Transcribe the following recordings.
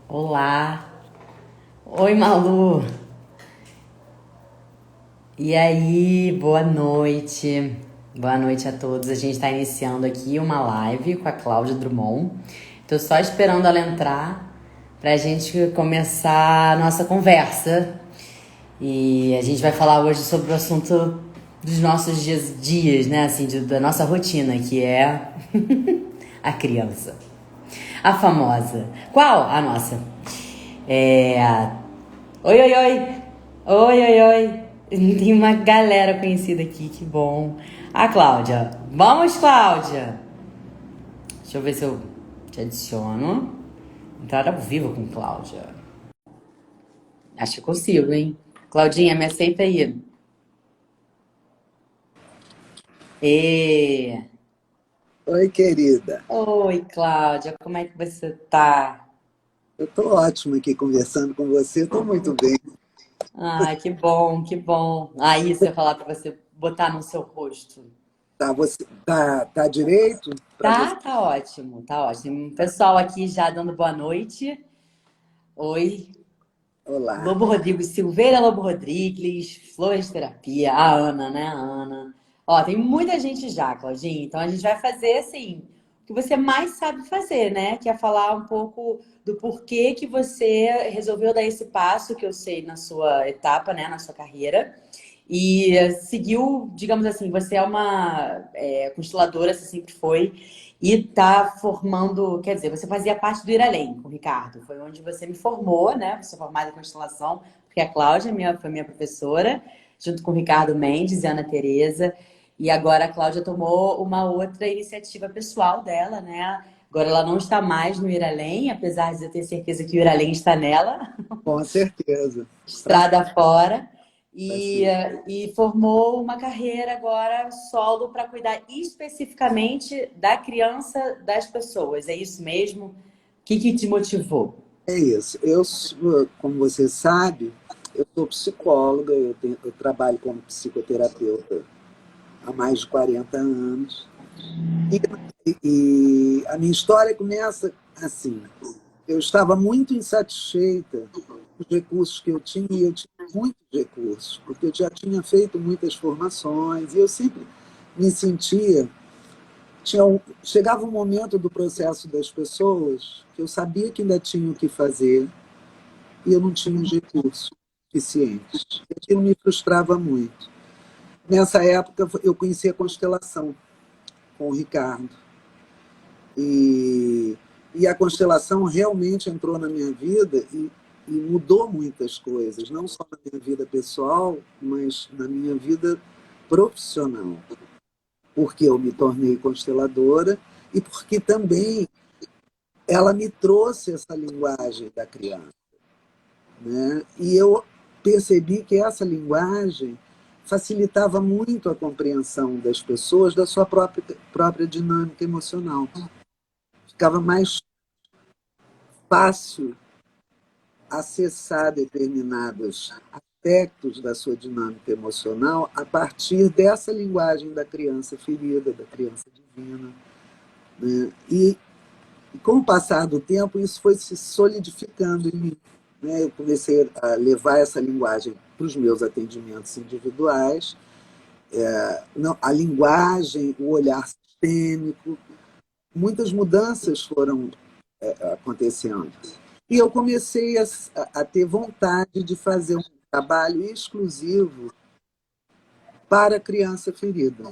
Olá! Oi, Malu! E aí, boa noite! Boa noite a todos. A gente está iniciando aqui uma live com a Cláudia Drummond. Estou só esperando ela entrar para a gente começar a nossa conversa. E a gente vai falar hoje sobre o assunto dos nossos dias, né? Assim, da nossa rotina, que é a criança. A famosa. Qual? A nossa. É. Oi, oi, oi! Oi, oi, oi! Tem uma galera conhecida aqui, que bom. A Cláudia. Vamos, Cláudia! Deixa eu ver se eu te adiciono. Entrar ao vivo com Cláudia. Acho que consigo, hein? Claudinha, me aceita aí. E... Oi, querida. Oi, Cláudia, como é que você tá? Eu estou ótimo aqui conversando com você, estou muito bem. Ai, que bom, que bom. Aí, você falar pra você botar no seu rosto. Tá, você tá direito para você? Tá ótimo, tá ótimo. Tem um pessoal aqui já dando boa noite. Oi, Olá. Lobo Rodrigues, Silveira Lobo Rodrigues, Flores Terapia, a Ana, né? A Ana. Ó, tem muita gente já, Claudinha. Então a gente vai fazer assim, o que você mais sabe fazer, né? Que é falar um pouco do porquê que você resolveu dar esse passo, que eu sei na sua etapa, né? Na sua carreira. E seguiu, digamos assim, você é uma consteladora, você sempre foi, e está formando, quer dizer, você fazia parte do Ir Além com o Ricardo, foi onde você me formou, né? Você é formada em constelação, porque a Cláudia foi minha professora, junto com o Ricardo Mendes e a Ana Tereza, e agora a Cláudia tomou uma outra iniciativa pessoal dela, né? Agora ela não está mais no Ir Além, apesar de eu ter certeza que o Ir Além está nela, Com certeza. Tá, estrada fora, tá e, sim. e formou uma carreira agora solo para cuidar especificamente da criança das pessoas. É isso mesmo? O que te motivou? É isso. Como você sabe, eu sou psicóloga, eu trabalho como psicoterapeuta há mais de 40 anos. E, e a minha história começa assim. Eu estava muito insatisfeita com os recursos que eu tinha, e eu tinha muitos recursos, porque eu já tinha feito muitas formações, e eu sempre me sentia. Chegava um momento do processo das pessoas que eu sabia que ainda tinha o que fazer, e eu não tinha os recursos suficientes. E aquilo me frustrava muito. Nessa época, eu conheci a constelação com o Ricardo. E, e a constelação realmente entrou na minha vida e mudou muitas coisas, não só na minha vida pessoal, mas na minha vida profissional, porque eu me tornei consteladora e porque também ela me trouxe essa linguagem da criança, né? E eu percebi que essa linguagem facilitava muito a compreensão das pessoas da sua própria dinâmica emocional. Ficava mais fácil acessar determinados aspectos da sua dinâmica emocional a partir dessa linguagem da criança ferida, da criança divina, né? E com o passar do tempo, isso foi se solidificando em mim, né? Eu comecei a levar essa linguagem para os meus atendimentos individuais, a linguagem, o olhar sistêmico, muitas mudanças foram acontecendo. E eu comecei a ter vontade de fazer um trabalho exclusivo para a criança ferida,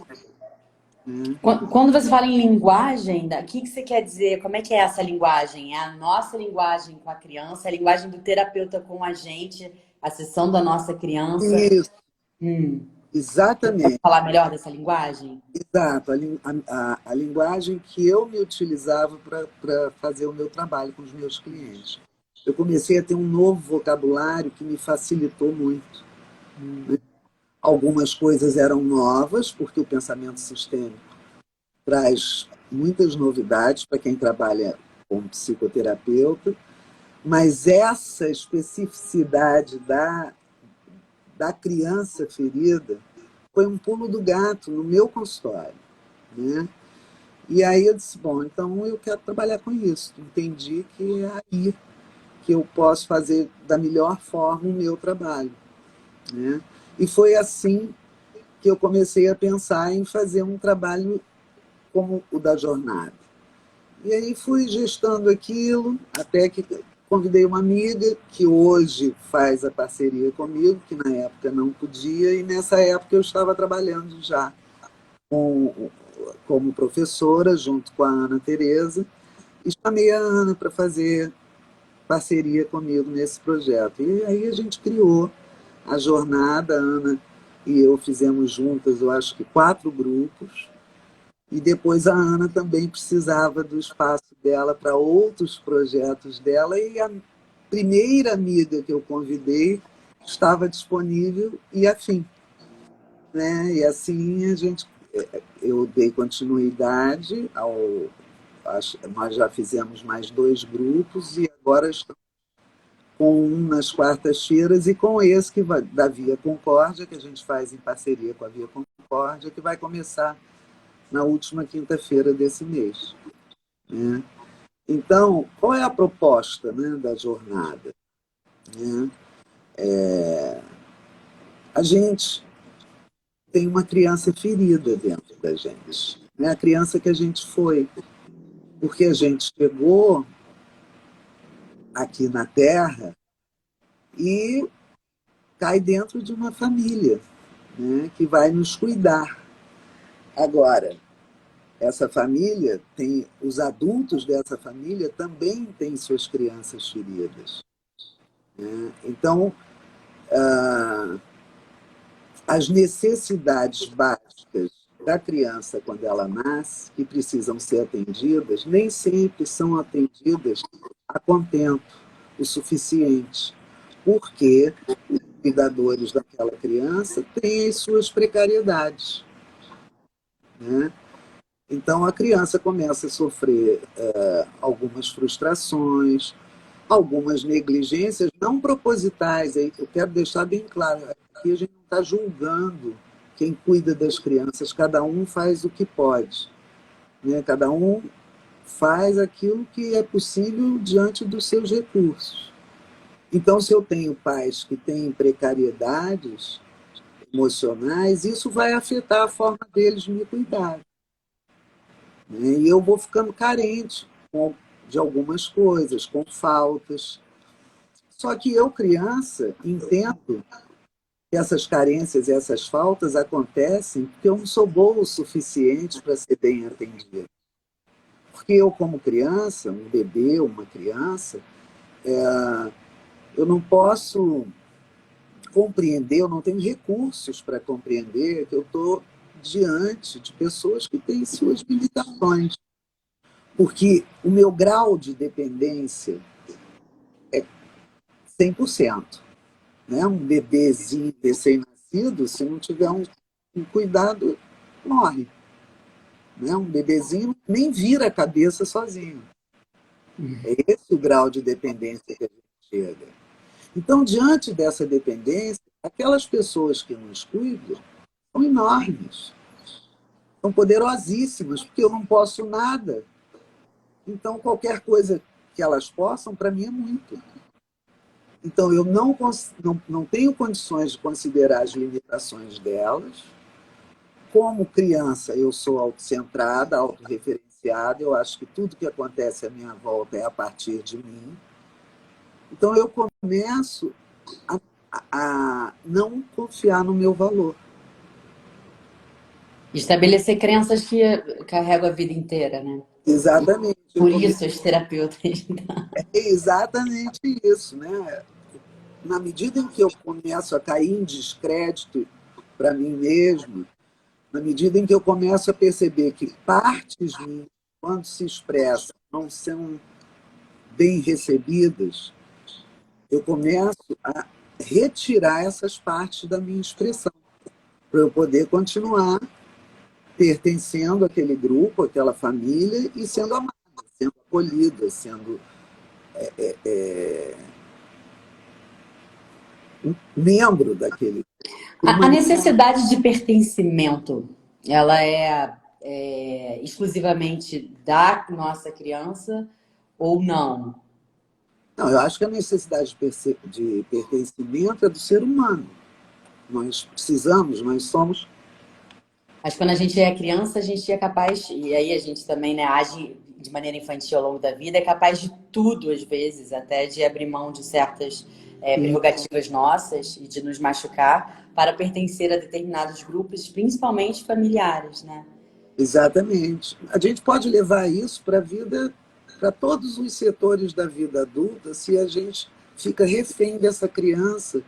né? Quando você fala em linguagem, o que você quer dizer? Como é que é essa linguagem? É a nossa linguagem com a criança, é a linguagem do terapeuta com a gente, acessando a nossa criança. Isso, Hum. Pode exatamente, falar melhor dessa linguagem? exato. A linguagem que eu me utilizava para fazer o meu trabalho com os meus clientes. Eu comecei a ter um novo vocabulário que me facilitou muito. Algumas coisas eram novas, porque o pensamento sistêmico traz muitas novidades para quem trabalha como psicoterapeuta, mas essa especificidade da criança ferida foi um pulo do gato no meu consultório, né? E aí eu disse, bom, então eu quero trabalhar com isso. Entendi que é aí que eu posso fazer da melhor forma o meu trabalho, né? E foi assim que eu comecei a pensar em fazer um trabalho como o da jornada. E aí fui gestando aquilo, até que convidei uma amiga que hoje faz a parceria comigo, que na época não podia, e nessa época eu estava trabalhando já com, como professora, junto com a Ana Tereza, e chamei a Ana para fazer parceria comigo nesse projeto. E aí a gente criou a jornada, a Ana e eu fizemos juntas, eu acho que 4 grupos, e depois a Ana também precisava do espaço dela para outros projetos dela, e a primeira amiga que eu convidei estava disponível e afim, né? E assim eu dei continuidade nós já fizemos mais 2 grupos e agora estamos com um nas quartas-feiras e com esse da Via Concórdia, que a gente faz em parceria com a Via Concórdia, que vai começar na última quinta-feira desse mês, né? Então, qual é a proposta, né, da jornada, né? A gente tem uma criança ferida dentro da gente, né? A criança que a gente foi, porque a gente chegou aqui na Terra e cai dentro de uma família, né, que vai nos cuidar. Agora, essa família tem, os adultos dessa família também têm suas crianças feridas, né? Então, as necessidades básicas da criança quando ela nasce, que precisam ser atendidas, nem sempre são atendidas a contento, o suficiente, porque os cuidadores daquela criança têm as suas precariedades, né? Então a criança começa a sofrer algumas frustrações, algumas negligências não propositais. Eu quero deixar bem claro, aqui a gente não está julgando quem cuida das crianças, cada um faz o que pode, né? Cada um faz aquilo que é possível diante dos seus recursos. Então, se eu tenho pais que têm precariedades emocionais, isso vai afetar a forma deles me cuidar, né? E eu vou ficando carente de algumas coisas, com faltas. Só que eu, criança, entendo que essas carências e essas faltas acontecem porque eu não sou boa o suficiente para ser bem atendida. Porque eu, como criança, um bebê, uma criança, eu não posso compreender, eu não tenho recursos para compreender que eu estou diante de pessoas que têm suas limitações. Porque o meu grau de dependência é 100%. Né? Um bebezinho recém-nascido, se não tiver um cuidado, morre. Né? Um bebezinho nem vira a cabeça sozinho. É esse o grau de dependência que a gente chega. Então, diante dessa dependência, aquelas pessoas que nos cuidam são enormes, são poderosíssimas, porque eu não posso nada. Então, qualquer coisa que elas possam, para mim, é muito. Então, eu não tenho condições de considerar as limitações delas. Como criança, eu sou autocentrada, autorreferenciada, eu acho que tudo que acontece à minha volta é a partir de mim. Então, eu começo a não confiar no meu valor. Estabelecer crenças que carrego a vida inteira, né? Exatamente. Por isso, os terapeutas. É exatamente isso, né? Na medida em que eu começo a cair em descrédito para mim mesmo, na medida em que eu começo a perceber que partes minhas, quando se expressam, não são bem recebidas, eu começo a retirar essas partes da minha expressão, para eu poder continuar pertencendo àquele grupo, àquela família e sendo amada, sendo acolhida, sendo um membro daquele. A necessidade de pertencimento, ela é exclusivamente da nossa criança ou não? Não, eu acho que a necessidade de pertencimento é do ser humano. Nós precisamos, nós somos. Mas quando a gente é criança, a gente é capaz, e aí a gente também, né, age de maneira infantil ao longo da vida, é capaz de tudo, às vezes, até de abrir mão de certas prerrogativas nossas e de nos machucar para pertencer a determinados grupos, principalmente familiares, né? Exatamente. A gente pode levar isso para a vida, para todos os setores da vida adulta, se a gente fica refém dessa criança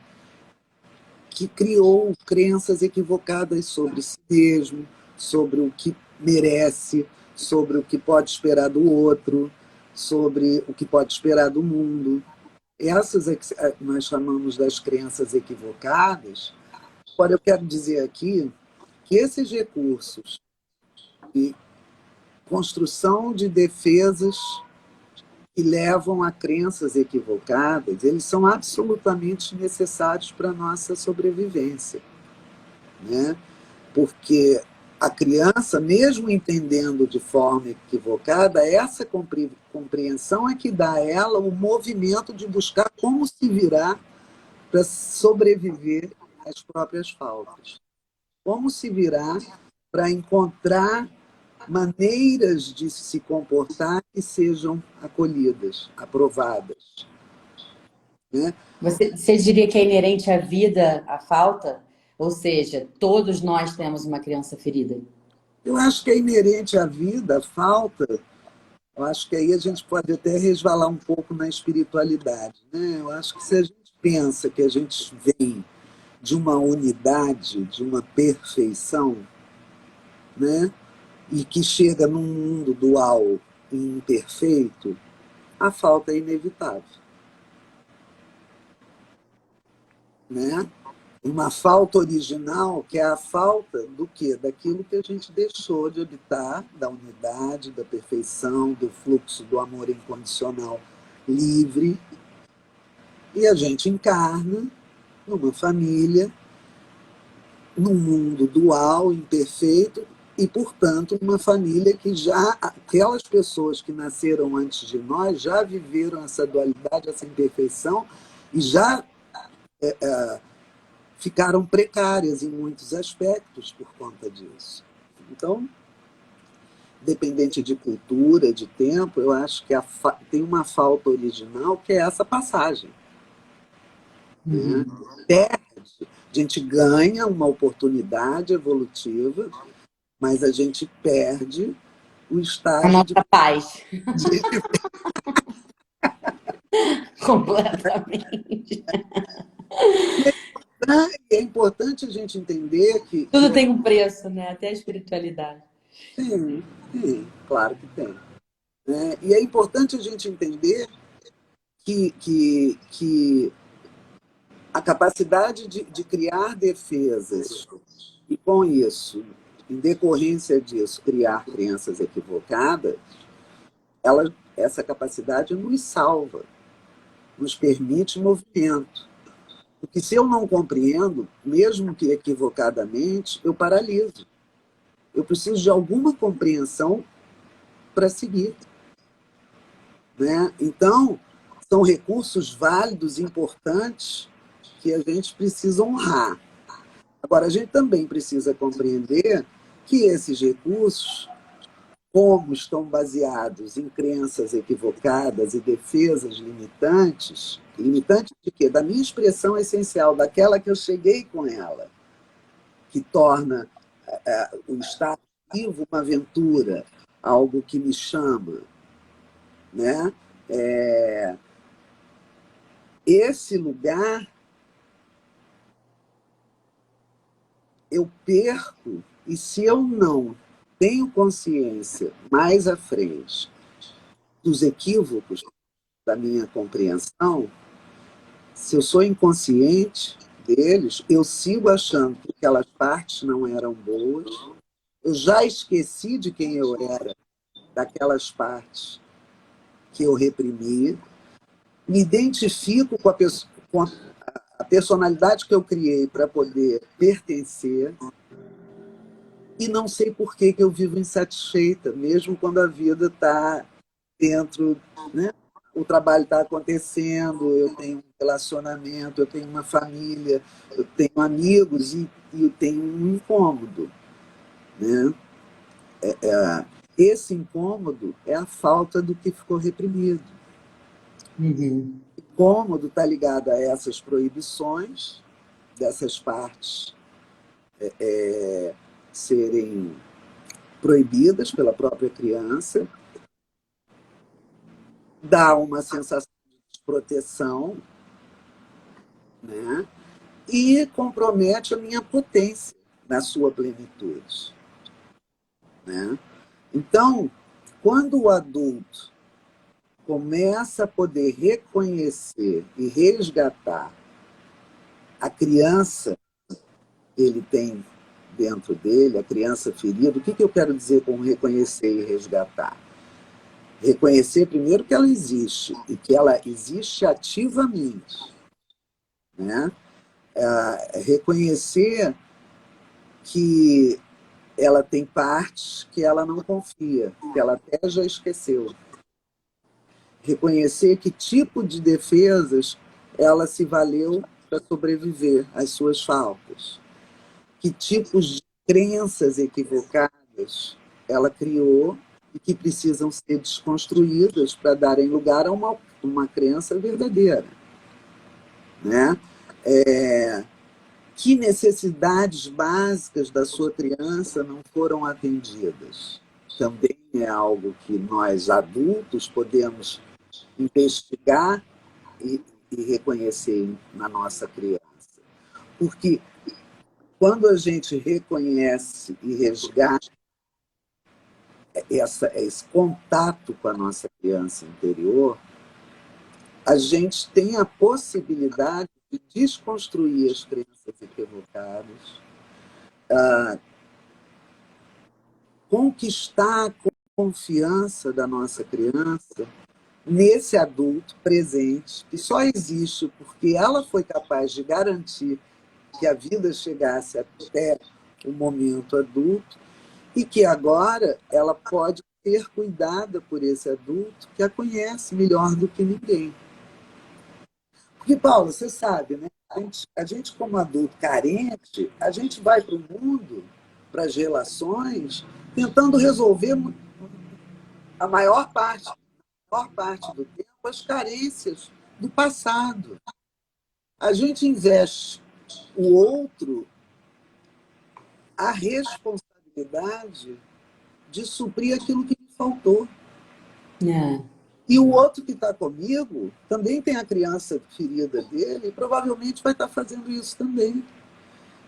que criou crenças equivocadas sobre si mesmo, sobre o que merece, sobre o que pode esperar do outro, sobre o que pode esperar do mundo. Essas é que nós chamamos das crenças equivocadas. Agora, eu quero dizer aqui que esses recursos de construção de defesas que levam a crenças equivocadas, eles são absolutamente necessários para a nossa sobrevivência, né? Porque a criança, mesmo entendendo de forma equivocada, essa compreensão é que dá a ela o movimento de buscar como se virar para sobreviver às próprias faltas. Como se virar para encontrar maneiras de se comportar que sejam acolhidas, aprovadas, né? Você diria que é inerente à vida a falta? Ou seja, todos nós temos uma criança ferida. Eu acho que é inerente à vida, a falta. Eu acho que aí a gente pode até resvalar um pouco na espiritualidade, né? Eu acho que se a gente pensa que a gente vem de uma unidade, de uma perfeição, né? E que chega num mundo dual e imperfeito, a falta é inevitável, né? Uma falta original, que é a falta do quê? Daquilo que a gente deixou de habitar, da unidade, da perfeição, do fluxo do amor incondicional livre, e a gente encarna numa família, num mundo dual, imperfeito, e, portanto, uma família que já, aquelas pessoas que nasceram antes de nós, já viveram essa dualidade, essa imperfeição, e já ficaram precárias em muitos aspectos por conta disso. Então, dependente de cultura, de tempo, eu acho que tem uma falta original que é essa passagem, né? Perde. A gente ganha uma oportunidade evolutiva, mas a gente perde o A estágio nossa paz, de completamente. é importante a gente entender Tudo tem um preço, né? Até a espiritualidade. tem, tem, claro que tem. Né? E é importante a gente entender que a capacidade de criar defesas e, com isso, em decorrência disso, criar crenças equivocadas, essa capacidade nos salva, nos permite movimento. Porque se eu não compreendo, mesmo que equivocadamente, eu paraliso. Eu preciso de alguma compreensão para seguir, né? Então, são recursos válidos, importantes, que a gente precisa honrar. Agora, a gente também precisa compreender que esses recursos, como estão baseados em crenças equivocadas e defesas limitantes, limitantes de quê? Da minha expressão essencial, daquela que eu cheguei com ela, que torna o estar vivo uma aventura, algo que me chama, né? É, esse lugar eu perco, e se eu não tenho consciência mais à frente dos equívocos da minha compreensão, se eu sou inconsciente deles, eu sigo achando que aquelas partes não eram boas, eu já esqueci de quem eu era, daquelas partes que eu reprimi, me identifico com a personalidade que eu criei para poder pertencer, e não sei por que eu vivo insatisfeita, mesmo quando a vida está dentro, né? o trabalho está acontecendo, eu tenho um relacionamento, eu tenho uma família, eu tenho amigos e eu tenho um incômodo, né? Esse incômodo é a falta do que ficou reprimido. Uhum. O incômodo está ligado a essas proibições, dessas partes serem proibidas pela própria criança, dá uma sensação de desproteção, né? E compromete a minha potência na sua plenitude, né? Então, quando o adulto começa a poder reconhecer e resgatar a criança que ele tem dentro dele, a criança ferida, o que eu quero dizer com reconhecer e resgatar? Reconhecer primeiro que ela existe e que ela existe ativamente, né? Reconhecer que ela tem partes que ela não confia, que ela até já esqueceu. Reconhecer que tipo de defesas ela se valeu para sobreviver às suas faltas. Que tipos de crenças equivocadas ela criou e que precisam ser desconstruídas para darem lugar a uma crença verdadeira, né? Que necessidades básicas da sua criança não foram atendidas? Também é algo que nós, adultos, podemos investigar e reconhecer na nossa criança. Porque quando a gente reconhece e resgata esse contato com a nossa criança interior, a gente tem a possibilidade de desconstruir as crenças equivocadas, conquistar a confiança da nossa criança nesse adulto presente, que só existe porque ela foi capaz de garantir que a vida chegasse até o momento adulto e que agora ela pode ser cuidada por esse adulto que a conhece melhor do que ninguém. Porque, Paulo, você sabe, né? A gente como adulto carente, a gente vai para o mundo, para as relações, tentando resolver a maior parte do tempo as carências do passado. A gente investe o outro a responsabilidade de suprir aquilo que me faltou. É. E o outro que está comigo também tem a criança ferida dele e provavelmente vai estar fazendo isso também.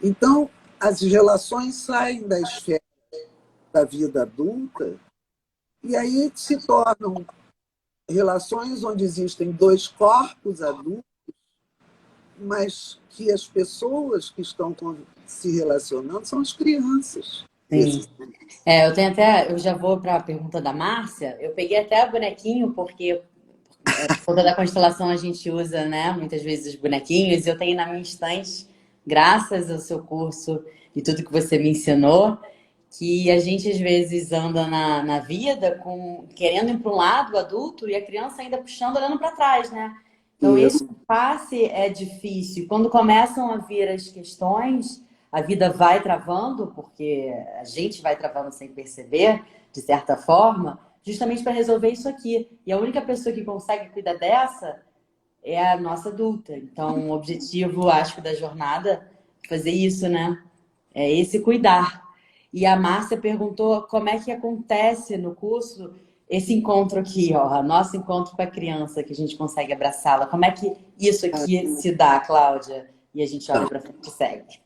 Então, as relações saem da esfera da vida adulta e aí se tornam relações onde existem dois corpos adultos, mas que as pessoas que estão se relacionando são as crianças. Sim. Eu tenho até, eu já vou para a pergunta da Márcia. Eu peguei até o bonequinho, porque por conta da constelação a gente usa, né, muitas vezes os bonequinhos. E eu tenho na minha estante, graças ao seu curso e tudo que você me ensinou, que a gente às vezes anda na vida querendo ir para um lado, o adulto, e a criança ainda puxando, olhando para trás, né? Então, esse Isso. passe é difícil. Quando começam a vir as questões, a vida vai travando, porque a gente vai travando sem perceber, de certa forma, justamente para resolver isso aqui. E a única pessoa que consegue cuidar dessa é a nossa adulta. Então, o objetivo, acho que, da jornada é fazer isso, né? É esse cuidar. E a Márcia perguntou como é que acontece no curso esse encontro aqui, ó, nosso encontro com a criança, que a gente consegue abraçá-la. Como é que isso aqui se dá, Cláudia? E a gente olha para frente e segue.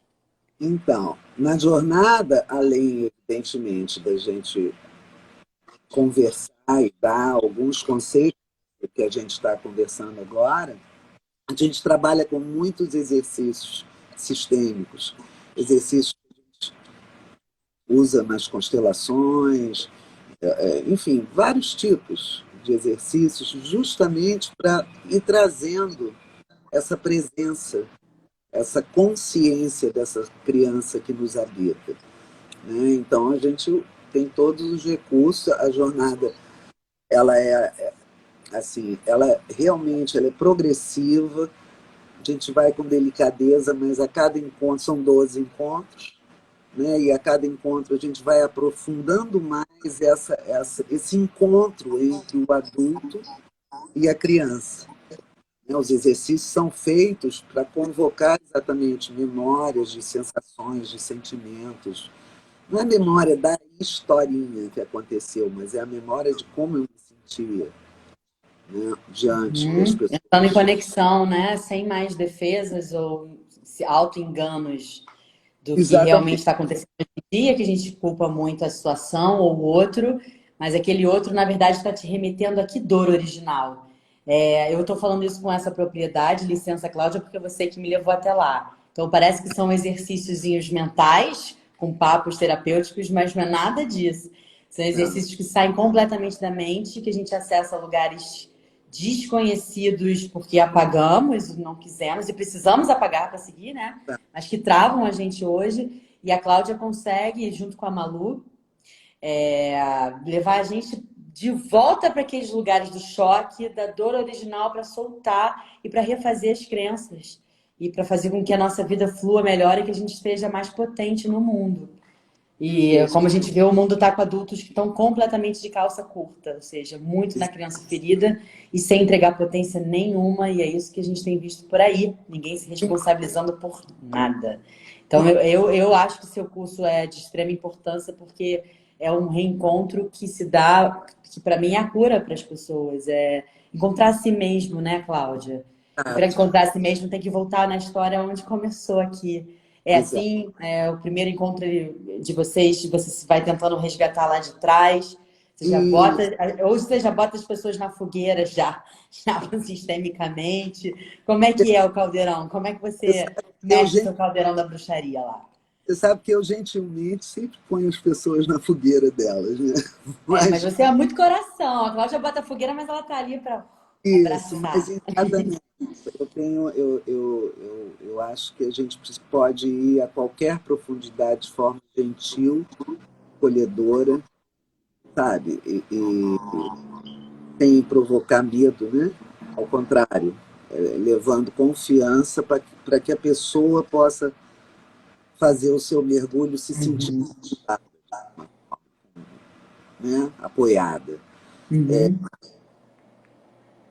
Então, na jornada, além, evidentemente, da gente conversar e dar alguns conceitos que a gente está conversando agora, a gente trabalha com muitos exercícios sistêmicos, exercícios que a gente usa nas constelações, enfim, vários tipos de exercícios, justamente para ir trazendo essa presença, essa consciência dessa criança que nos habita, né? Então, a gente tem todos os recursos, a jornada ela é Assim, ela realmente ela é progressiva, a gente vai com delicadeza, mas a cada encontro, são 12 encontros, né? E a cada encontro a gente vai aprofundando mais esse encontro entre o adulto e a criança. Né? Os exercícios são feitos para convocar exatamente memórias de sensações, de sentimentos. Não é a memória da historinha que aconteceu, mas é a memória de como eu me sentia, né? Diante das Entrando em pessoas. conexão, né? Sem mais defesas ou auto-enganos do que realmente Exatamente. está acontecendo hoje em dia, que a gente culpa muito a situação ou o outro, mas aquele outro, na verdade, está te remetendo a que dor original. Eu estou falando isso com essa propriedade, licença, Cláudia, porque você que me levou até lá. Então, parece que são exercíciozinhos mentais, com papos terapêuticos, mas não é nada disso. São É, exercícios que saem completamente da mente, que a gente acessa lugares desconhecidos porque apagamos, não quisemos e precisamos apagar para seguir, né? é, Mas que travam a gente hoje. E a Cláudia consegue, junto com a Malu, levar a gente de volta para aqueles lugares do choque, da dor original, para soltar e para refazer as crenças. E para fazer com que a nossa vida flua melhor e que a gente esteja mais potente no mundo. E isso, como a gente vê, o mundo está com adultos que estão completamente de calça curta, ou seja, muito na criança ferida e sem entregar potência nenhuma, e é isso que a gente tem visto por aí, ninguém se responsabilizando por nada. Então, eu acho que seu curso é de extrema importância porque é um reencontro que se dá, que para mim é a cura para as pessoas, é encontrar a si mesmo, né, Cláudia? E para exato, encontrar a si mesmo tem que voltar na história onde começou aqui. É exato. assim, o primeiro encontro de vocês, você vai tentando resgatar lá de trás. Você já bota, Isso. hoje você já bota as pessoas na fogueira já sistemicamente. Como é que é o caldeirão? Como é que Você você sabe que eu, mexe o seu caldeirão da bruxaria lá? você sabe que eu gentilmente sempre ponho as pessoas na fogueira delas, né? Mas Mas você é muito coração. A Cláudia bota a fogueira, mas ela tá ali para isso, mas abraçar. exatamente. Eu acho que a gente pode ir a qualquer profundidade de forma gentil, acolhedora, sabe? E sem provocar medo, né? Ao contrário, levando confiança para que a pessoa possa fazer o seu mergulho se sentir, Uhum. né? Apoiada. Uhum.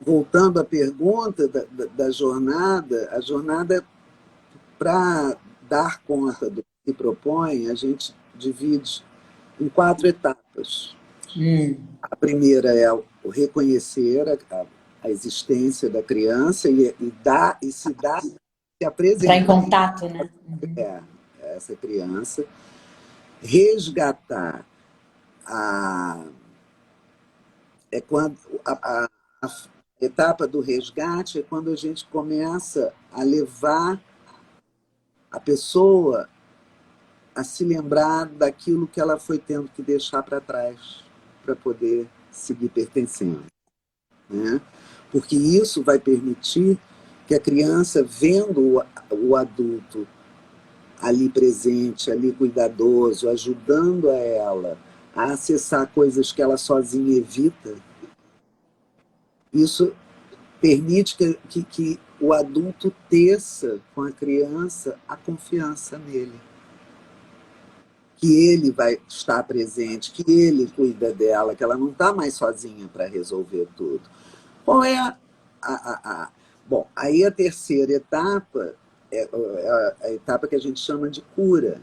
Voltando à pergunta da jornada, a jornada, para dar conta do que se propõe, a gente divide em 4 etapas. Hum. A primeira é o reconhecer a existência da criança se Entrar em apresentar contato, né? a essa criança, resgatar a, é quando a etapa do resgate é quando a gente começa a levar a pessoa a se lembrar daquilo que ela foi tendo que deixar para trás para poder seguir pertencendo, né? Porque isso vai permitir que a criança, vendo o adulto ali presente, ali cuidadoso, ajudando a ela a acessar coisas que ela sozinha evita, isso permite que o adulto teça com a criança a confiança nele, que ele vai estar presente, que ele cuida dela, que ela não está mais sozinha para resolver tudo. Qual é Bom, aí a terceira etapa é a etapa que a gente chama de cura,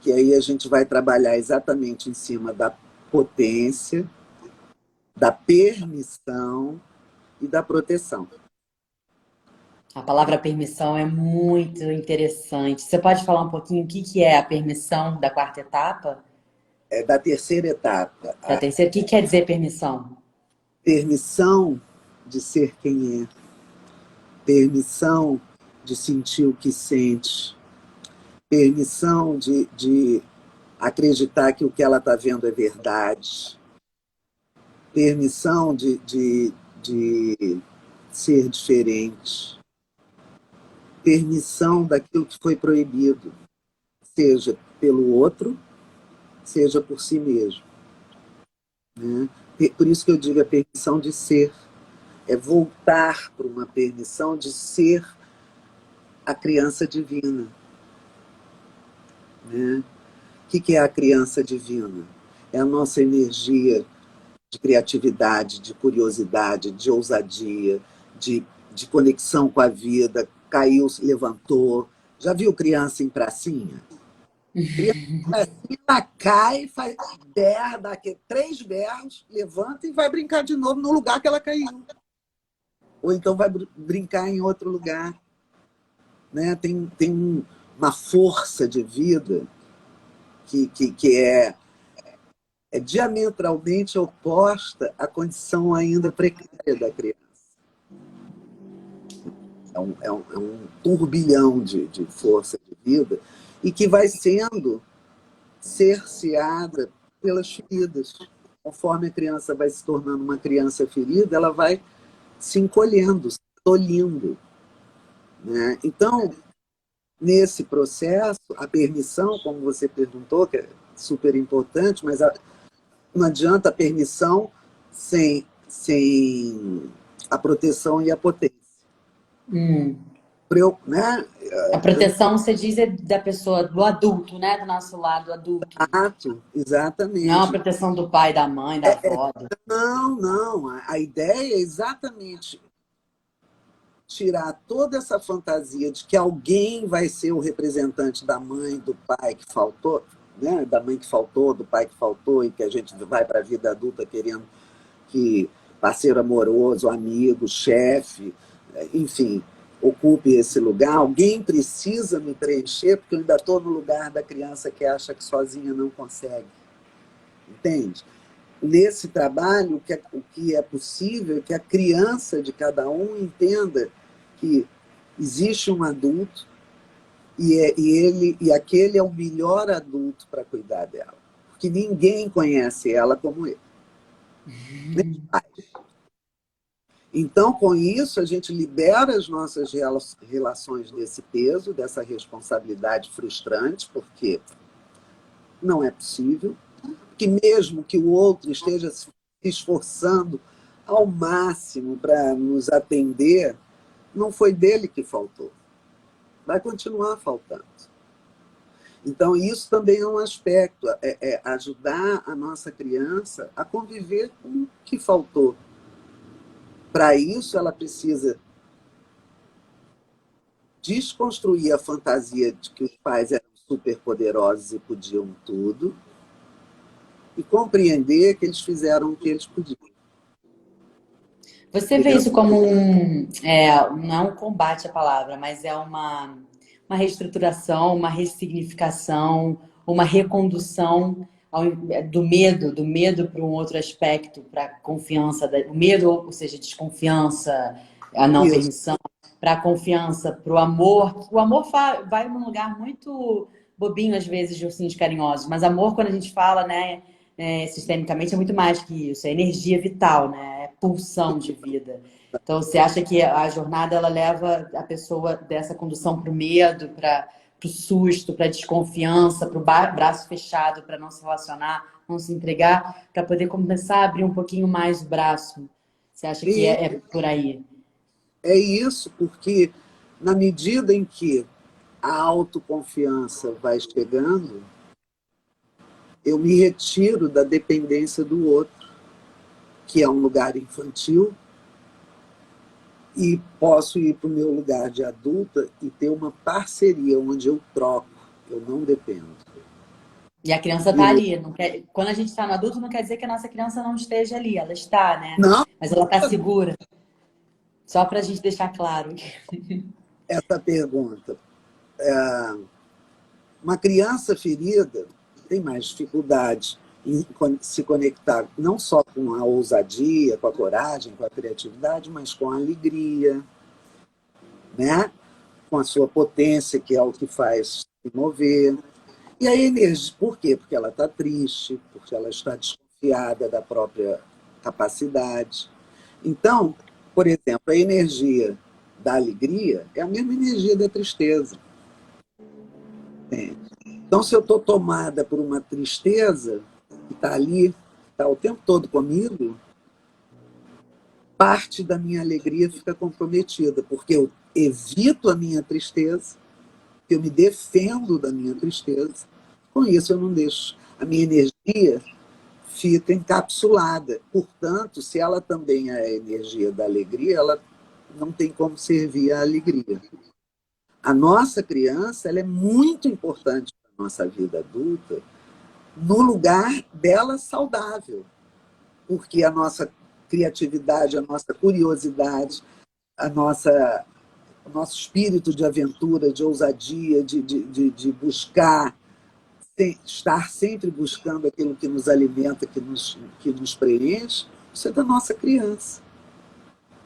que aí a gente vai trabalhar exatamente em cima da potência, da permissão e da proteção. A palavra permissão é muito interessante. Você pode falar um pouquinho o que que é a permissão da quarta etapa? É da terceira etapa, Da a terceira, o que quer dizer permissão? permissão de ser quem é, permissão de sentir o que sente, permissão de acreditar que o que ela está vendo é verdade, permissão de ser diferente, permissão daquilo que foi proibido, seja pelo outro, seja por si mesmo, né? Por isso que eu digo a permissão de ser. é voltar para uma permissão de ser a criança divina. Né? O que é a criança divina? É a nossa energia de criatividade, de curiosidade, de ousadia, de conexão com a vida. Caiu, se levantou. Já viu criança em pracinha? Criança em pracinha, ela cai, faz berra, dá aqui, 3 berros, levanta e vai brincar de novo no lugar que ela caiu. Ou então vai brincar em outro lugar. Né? Tem uma força de vida que é diametralmente oposta à condição ainda precária da criança. É um turbilhão de força de vida e que vai sendo cerceada pelas feridas. Conforme a criança vai se tornando uma criança ferida, ela vai se encolhendo, se tolhindo. Né? Então, nesse processo, a permissão, como você perguntou, que é super importante, mas não adianta a permissão sem a proteção e a potência. Né? A proteção, você diz, é da pessoa, do adulto, né? Do nosso lado adulto. Exatamente. Não a proteção do pai, da mãe, da avó. Não. A ideia é exatamente tirar toda essa fantasia de que alguém vai ser o representante da mãe, do pai que faltou, né? Da mãe que faltou, do pai que faltou, e que a gente vai para a vida adulta querendo que parceiro amoroso, amigo, chefe, enfim, ocupe esse lugar. Alguém precisa me preencher, porque eu ainda estou no lugar da criança que acha que sozinha não consegue. Entende? Nesse trabalho, o que é possível é que a criança de cada um entenda que existe um adulto e aquele é o melhor adulto para cuidar dela. Porque ninguém conhece ela como ele. Então, com isso, a gente libera as nossas relações desse peso, dessa responsabilidade frustrante, porque não é possível. Que mesmo que o outro esteja se esforçando ao máximo para nos atender, não foi dele que faltou. Vai continuar faltando. Então, isso também é um aspecto, é ajudar a nossa criança a conviver com o que faltou. Para isso, ela precisa desconstruir a fantasia de que os pais eram superpoderosos e podiam tudo e compreender que eles fizeram o que eles podiam. Você vê isso como não é um combate à palavra, mas é uma reestruturação, uma ressignificação, uma recondução do medo para um outro aspecto, para a confiança, o medo, ou seja, desconfiança, a não Isso. permissão, para a confiança, para o amor. O amor vai num lugar muito bobinho, às vezes, de ursinhos carinhosos, mas amor, quando a gente fala, né, sistemicamente, é muito mais que isso, é energia vital, né? É pulsão de vida. Então, você acha que a jornada ela leva a pessoa dessa condução para o medo, para o susto, para a desconfiança, para o braço fechado, para não se relacionar, não se entregar, para poder começar a abrir um pouquinho mais o braço? Você acha que é por aí? É isso, porque na medida em que a autoconfiança vai chegando, eu me retiro da dependência do outro, que é um lugar infantil, e posso ir para o meu lugar de adulta e ter uma parceria onde eu troco, eu não dependo. E a criança está ali. Não quer... Quando a gente está no adulto, não quer dizer que a nossa criança não esteja ali. Ela está, né? Não, mas ela está segura. Só para a gente deixar claro. essa pergunta. Uma criança ferida tem mais dificuldade em se conectar não só com a ousadia, com a coragem, com a criatividade, mas com a alegria, né? Com a sua potência, que é o que faz se mover. E a energia, por quê? Porque ela está triste, porque ela está desconfiada da própria capacidade. Então, por exemplo, a energia da alegria é a mesma energia da tristeza. Então, se eu estou tomada por uma tristeza que está ali, está o tempo todo comigo, parte da minha alegria fica comprometida, porque eu evito a minha tristeza, eu me defendo da minha tristeza. Com isso, eu não deixo. A minha energia fica encapsulada. Portanto, se ela também é a energia da alegria, ela não tem como servir a alegria. A nossa criança ela é muito importante para a nossa vida adulta, no lugar dela saudável, porque a nossa criatividade, a nossa curiosidade, a nossa, o nosso espírito de aventura, de ousadia, de buscar, estar sempre buscando aquilo que nos alimenta, que nos preenche, isso é da nossa criança.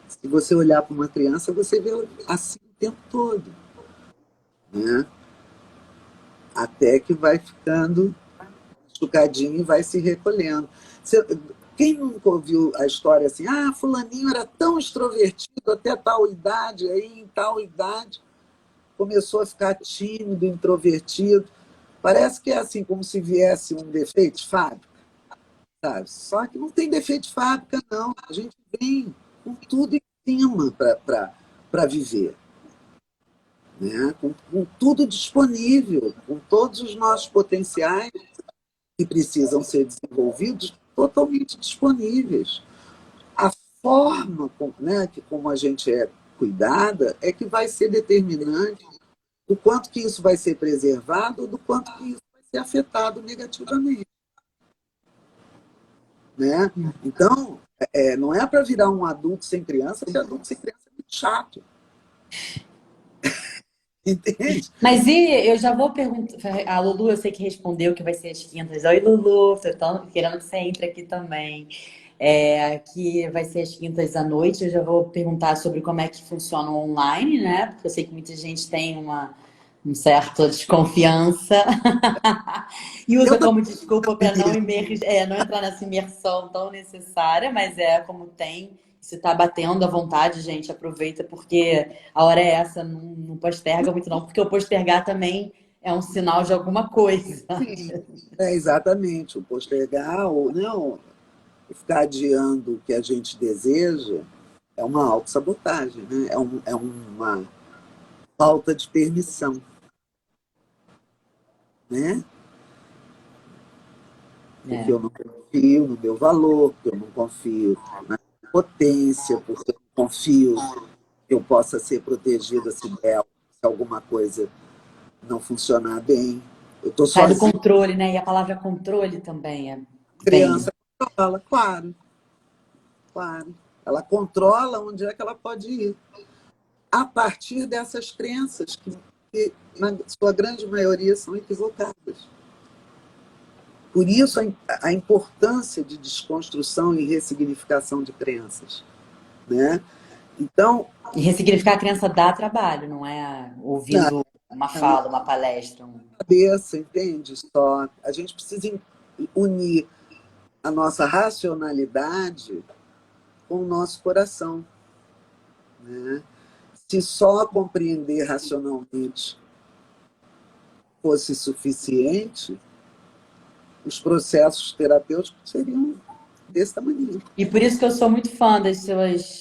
Se você olhar para uma criança, você vê ela assim o tempo todo, né? Até que vai ficando machucadinho e vai se recolhendo. Quem nunca ouviu a história assim, ah, fulaninho era tão extrovertido até tal idade, aí em tal idade começou a ficar tímido, introvertido. Parece que é assim, como se viesse um defeito de fábrica, sabe? Só que não tem defeito de fábrica, não. A gente vem com tudo em cima para viver, né? Com tudo disponível, com todos os nossos potenciais que precisam ser desenvolvidos totalmente disponíveis. A forma né, como a gente é cuidada é que vai ser determinante do quanto que isso vai ser preservado ou do quanto que isso vai ser afetado negativamente. Né? Então, não é para virar um adulto sem criança, porque adulto sem criança é muito chato. Entende? Mas e eu já vou perguntar. A Lulu, eu sei que respondeu que vai ser às quintas. Oi, Lulu, tô tão querendo que você entre aqui também. Que vai ser às quintas à noite. Eu já vou perguntar sobre como é que funciona o online, né? Porque eu sei que muita gente tem um certo desconfiança e Eu usa como também. desculpa para não entrar nessa imersão tão necessária, mas é como tem. Se tá batendo à vontade, gente, aproveita, porque a hora é essa, não posterga muito não, porque o postergar também é um sinal de alguma coisa. Sim, exatamente. O postergar ou não, ficar adiando o que a gente deseja é uma autossabotagem, né? É uma falta de permissão, né? Porque É. eu não confio no meu valor, porque eu não confio na potência, porque eu não confio que eu possa ser protegida se alguma coisa não funcionar bem. Eu estou Sai do sozinha, controle, né? E a palavra controle também vem. criança controla, claro, claro. Ela controla onde é que ela pode ir. A partir dessas crenças que na sua grande maioria, são equivocadas. Por isso, a importância de desconstrução e ressignificação de crenças. Né? Então, E ressignificar a criança dá trabalho, não é na, ouvindo uma na minha fala, uma palestra. cabeça, entende? Só a gente precisa unir a nossa racionalidade com o nosso coração. Né? Se só compreender racionalmente fosse suficiente, os processos terapêuticos seriam desse tamanho. E por isso que eu sou muito fã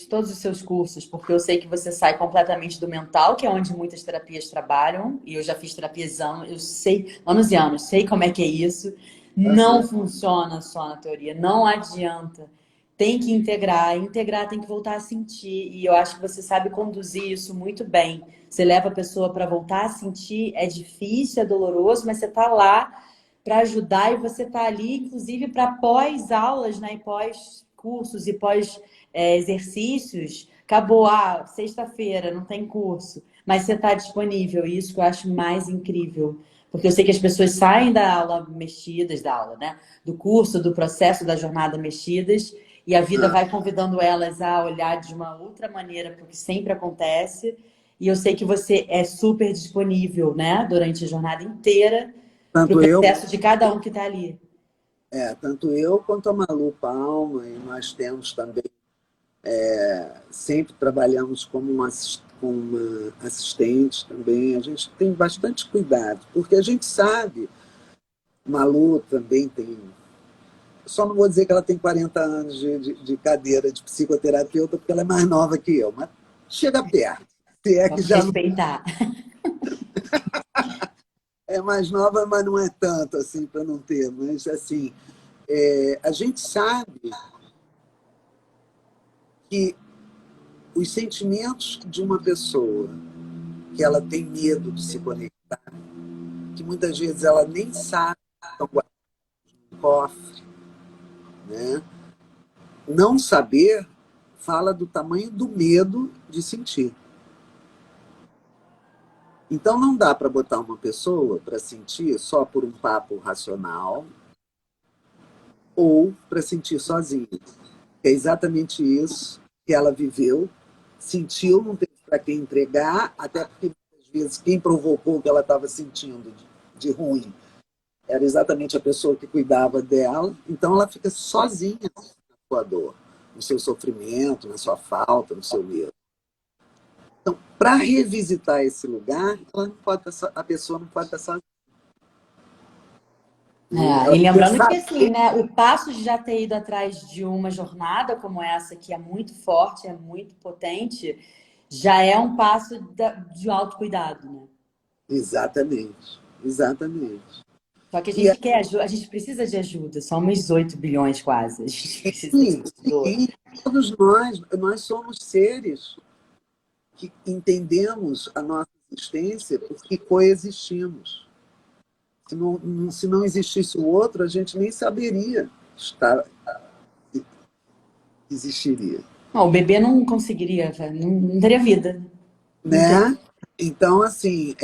todos os seus cursos, porque eu sei que você sai completamente do mental, que é onde muitas terapias trabalham, e eu já fiz terapias anos, eu sei, anos e anos, sei como é que é isso. Não Uhum. funciona só na teoria, não adianta. Tem que integrar tem que voltar a sentir, e eu acho que você sabe conduzir isso muito bem. Você leva a pessoa para voltar a sentir, é difícil, é doloroso, mas você está lá para ajudar e você está ali, inclusive, para pós-aulas, né, e pós-cursos e pós-exercícios. Acabou, sexta-feira, não tem curso, mas você está disponível. Isso que eu acho mais incrível. Porque eu sei que as pessoas saem da aula mexidas, da aula, né? Do curso, do processo, da jornada mexidas, e a vida vai convidando elas a olhar de uma outra maneira, porque sempre acontece. E eu sei que você é super disponível, né? Durante a jornada inteira para o Tanto eu, processo de cada um que está ali. tanto eu quanto a Malu Palma, e nós temos também, sempre trabalhamos com uma assistente também, a gente tem bastante cuidado, porque a gente sabe, Malu também tem só não vou dizer que ela tem 40 anos de cadeira de psicoterapeuta, porque ela é mais nova que eu, mas chega perto. Se é que Vamos já não respeitar. é mais nova, mas não é tanto assim para não ter. Mas assim, a gente sabe que os sentimentos de uma pessoa que ela tem medo de se conectar, que muitas vezes ela nem sabe que estão guardados no cofre, né? Não saber fala do tamanho do medo de sentir. Então não dá para botar uma pessoa para sentir só por um papo racional ou para sentir sozinha. É exatamente isso que ela viveu, sentiu, não teve para quem entregar, até porque muitas vezes quem provocou o que ela estava sentindo de ruim era exatamente a pessoa que cuidava dela. Então ela fica sozinha na sua dor, no seu sofrimento, na sua falta, no seu medo. Então, para revisitar esse lugar, ela não pode a pessoa não pode estar sozinha. É, Ela e precisa lembrando que saber. assim, né, o passo de já ter ido atrás de uma jornada como essa, que é muito forte, é muito potente, já é um passo de autocuidado, né? Exatamente, exatamente. Só que a E gente quer ajuda, a gente precisa de ajuda. Somos 8 bilhões quase. A gente precisa de assim, ajuda. sim, todos nós somos seres que entendemos a nossa existência porque coexistimos. Se não existisse o outro, a gente nem saberia estar, existiria. Não, o bebê não conseguiria, não teria vida. Não teria. Né? Então, assim,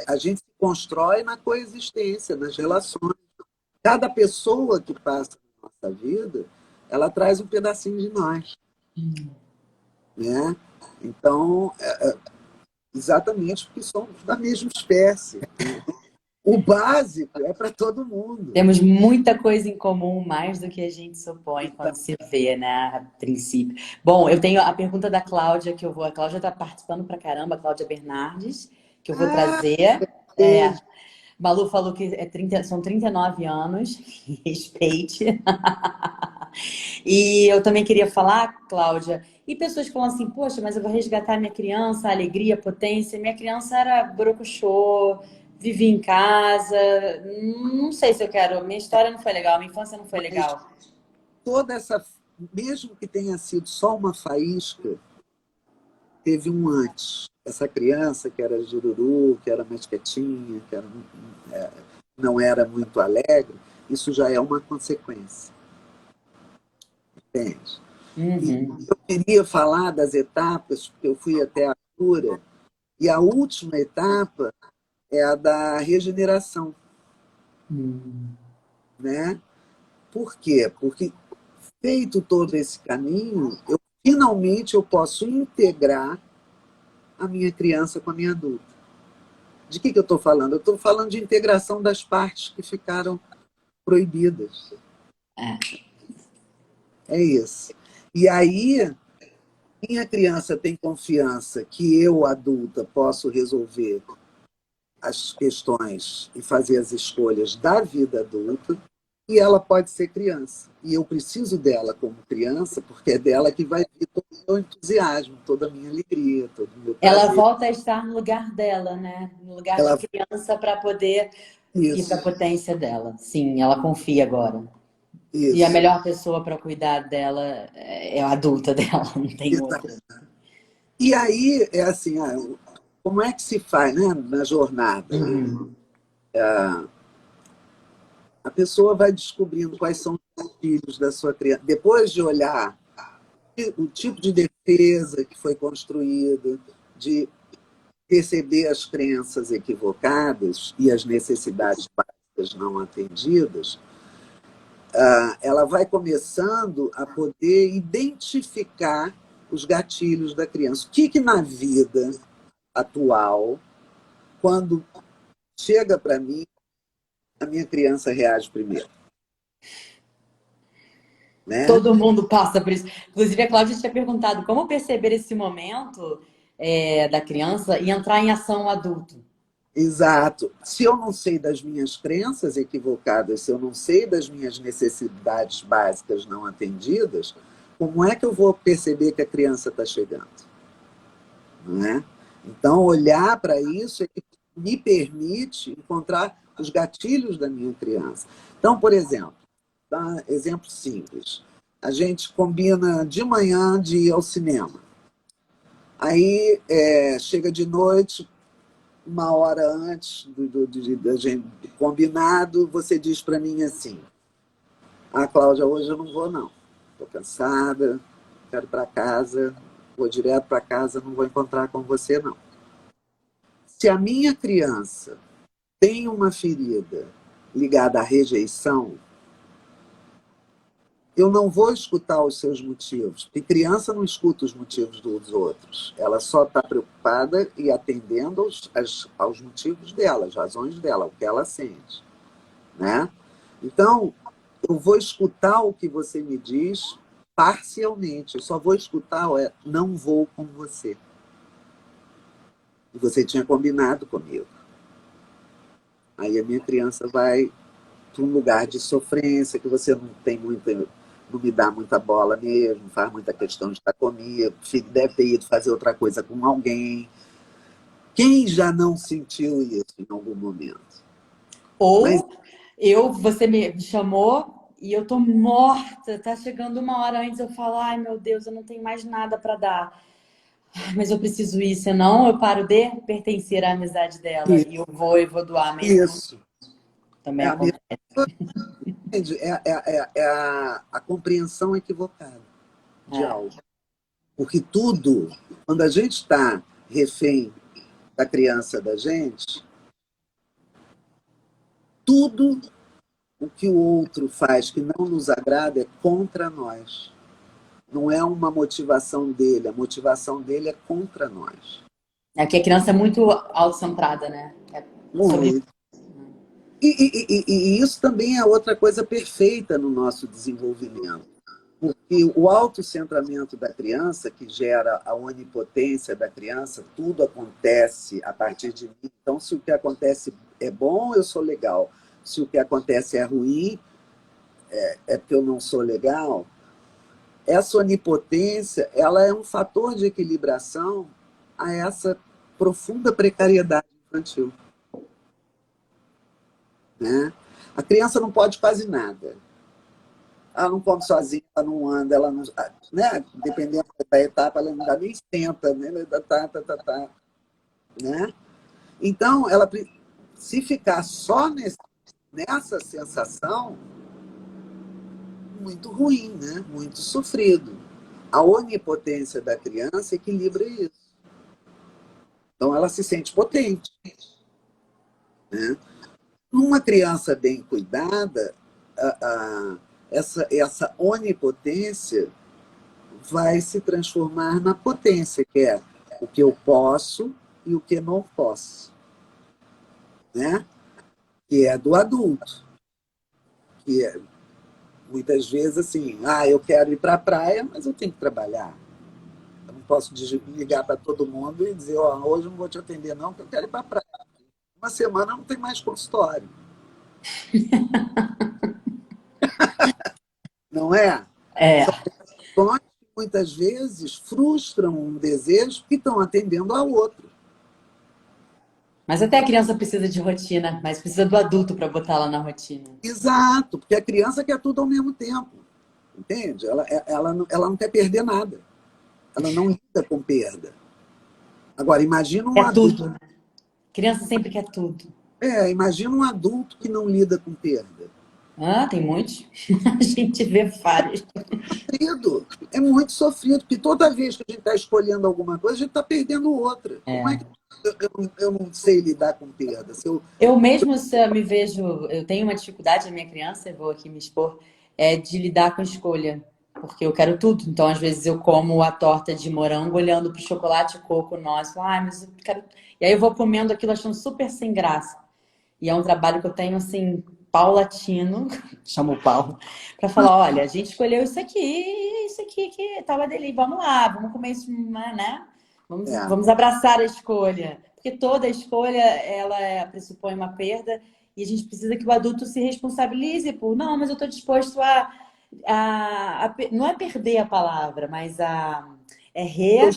a gente se constrói na coexistência, nas relações. Cada pessoa que passa na nossa vida, ela traz um pedacinho de nós. Né? Então, exatamente porque somos da mesma espécie. O básico é para todo mundo. Temos muita coisa em comum, mais do que a gente supõe quando se vê, né, a princípio. Bom, eu tenho a pergunta da Cláudia, que eu vou. A Cláudia está participando pra caramba, a Cláudia Bernardes, que eu vou Ah, trazer. É, beijo. Malu falou que são 39 anos, respeite. E eu também queria falar, Cláudia, e pessoas que falam assim, poxa, mas eu vou resgatar minha criança, a alegria, a potência. Minha criança era brocochô, vivia em casa. Não sei se eu quero. Minha história não foi legal, minha infância não foi Mas legal. toda essa, mesmo que tenha sido só uma faísca, teve um antes. Essa criança que era jururu, que era mais quietinha, é, não era muito alegre, isso já é uma consequência, entende? E Uhum. eu queria falar das etapas, porque eu fui até a cura, e a última etapa é a da regeneração, Hum. né? Por quê? Porque feito todo esse caminho, finalmente eu posso integrar a minha criança com a minha adulta. De que eu estou falando? Eu estou falando de integração das partes que ficaram proibidas. É. É isso. E aí, minha criança tem confiança que eu, adulta, posso resolver as questões e fazer as escolhas da vida adulta, e ela pode ser criança. E eu preciso dela como criança, porque é dela que vai vir todo o meu entusiasmo, toda a minha alegria, todo o meu Ela prazer. volta a estar no lugar dela, né? No lugar de Ela, criança para poder ir para a isso, potência dela. Sim, ela confia agora. E a isso. melhor pessoa para cuidar dela é a adulta dela, não tem outra. E aí, é assim, como é que se faz, né, na jornada? Uhum. A pessoa vai descobrindo quais são os filhos da sua criança. Depois de olhar o tipo de defesa que foi construída, de perceber as crenças equivocadas e as necessidades básicas não atendidas, ela vai começando a poder identificar os gatilhos da criança. O que na vida atual, quando chega para mim, a minha criança reage primeiro, né? Todo mundo passa por isso. Inclusive, a Cláudia tinha perguntado como perceber esse momento da criança e entrar em ação adulto. Exato. Se eu não sei das minhas crenças equivocadas, se eu não sei das minhas necessidades básicas não atendidas, como é que eu vou perceber que a criança está chegando? Não é? Então, olhar para isso é que me permite encontrar os gatilhos da minha criança. Então, por exemplo, tá? Exemplo simples. A gente combina de manhã de ir ao cinema. Aí chega de noite, uma hora antes da gente combinado, você diz para mim assim: Ah, Cláudia, hoje eu não vou, não. Estou cansada, quero ir para casa, vou direto para casa, não vou encontrar com você, não. Se a minha criança tem uma ferida ligada à rejeição, eu não vou escutar os seus motivos, porque criança não escuta os motivos dos outros. Ela só está preocupada e atendendo aos motivos dela, às razões dela, o que ela sente. Né? Então, eu vou escutar o que você me diz parcialmente. Eu só vou escutar não vou com você. E você tinha combinado comigo. Aí a minha criança vai para um lugar de sofrência, que você não tem muita, não me dá muita bola mesmo, faz muita questão de estar comigo, o filho deve ter ido fazer outra coisa com alguém. Quem já não sentiu isso em algum momento? Mas Ou você me chamou e eu tô morta, tá chegando uma hora antes, eu falo, ai meu Deus, eu não tenho mais nada para dar. Ai, mas eu preciso ir, senão eu paro de pertencer à amizade dela e eu vou doar mesmo. isso Também é a mesma, acontece. a compreensão equivocada de É. algo. Porque tudo, quando a gente está refém da criança da gente, tudo o que o outro faz que não nos agrada é contra nós. Não é uma motivação dele, a motivação dele é contra nós. É que a criança é muito autocentrada, né? É sobre... Muito. E isso também é outra coisa perfeita no nosso desenvolvimento. Porque o autocentramento da criança, que gera a onipotência da criança, tudo acontece a partir de mim. Então, se o que acontece é bom, eu sou legal. Se o que acontece é ruim, é porque eu não sou legal. Essa onipotência, ela é um fator de equilibração a essa profunda precariedade infantil. Né? A criança não pode quase nada. Ela não come sozinha, ela não anda, ela não. Né? Dependendo da etapa, ela não dá nem senta, né? Né? Então, ela, se ficar só nessa sensação, muito ruim, né? Muito sofrido. A onipotência da criança equilibra isso. Então, ela se sente potente. Né? Numa criança bem cuidada, essa onipotência vai se transformar na potência, que é o que eu posso e o que não posso. Né? Que é do adulto. Que é, muitas vezes, assim, eu quero ir para a praia, mas eu tenho que trabalhar. Eu não posso ligar para todo mundo e dizer, hoje eu não vou te atender não, porque eu quero ir para a praia. Uma semana não tem mais consultório. Não é? É. São questões que muitas vezes frustram um desejo que estão atendendo ao outro. Mas até a criança precisa de rotina, mas precisa do adulto para botar ela na rotina. Exato, porque a criança quer tudo ao mesmo tempo. Entende? Ela não quer perder nada. Ela não lida com perda. Agora, imagina um Quer adulto. tudo. Criança sempre quer tudo. Imagina um adulto que não lida com perda. Ah, tem muitos. A gente vê vários. Sofrido. É muito sofrido, porque toda vez que a gente está escolhendo alguma coisa, a gente está perdendo outra. Como é que eu não sei lidar com perda? Eu mesmo me vejo, eu tenho uma dificuldade na minha criança, eu vou aqui me expor, de lidar com escolha. Porque eu quero tudo. Então, às vezes, eu como a torta de morango olhando pro chocolate coco nosso. Ai, mas eu quero. E aí eu vou comendo aquilo achando super sem graça. E é um trabalho que eu tenho, assim, paulatino, chamo o Paulo, para falar: olha, a gente escolheu isso aqui que tava dele, vamos lá, vamos comer isso, né? É, Vamos abraçar a escolha. porque toda escolha, pressupõe uma perda e a gente precisa que o adulto se responsabilize por, não, mas eu estou disposto não é perder a palavra, mas é Eu,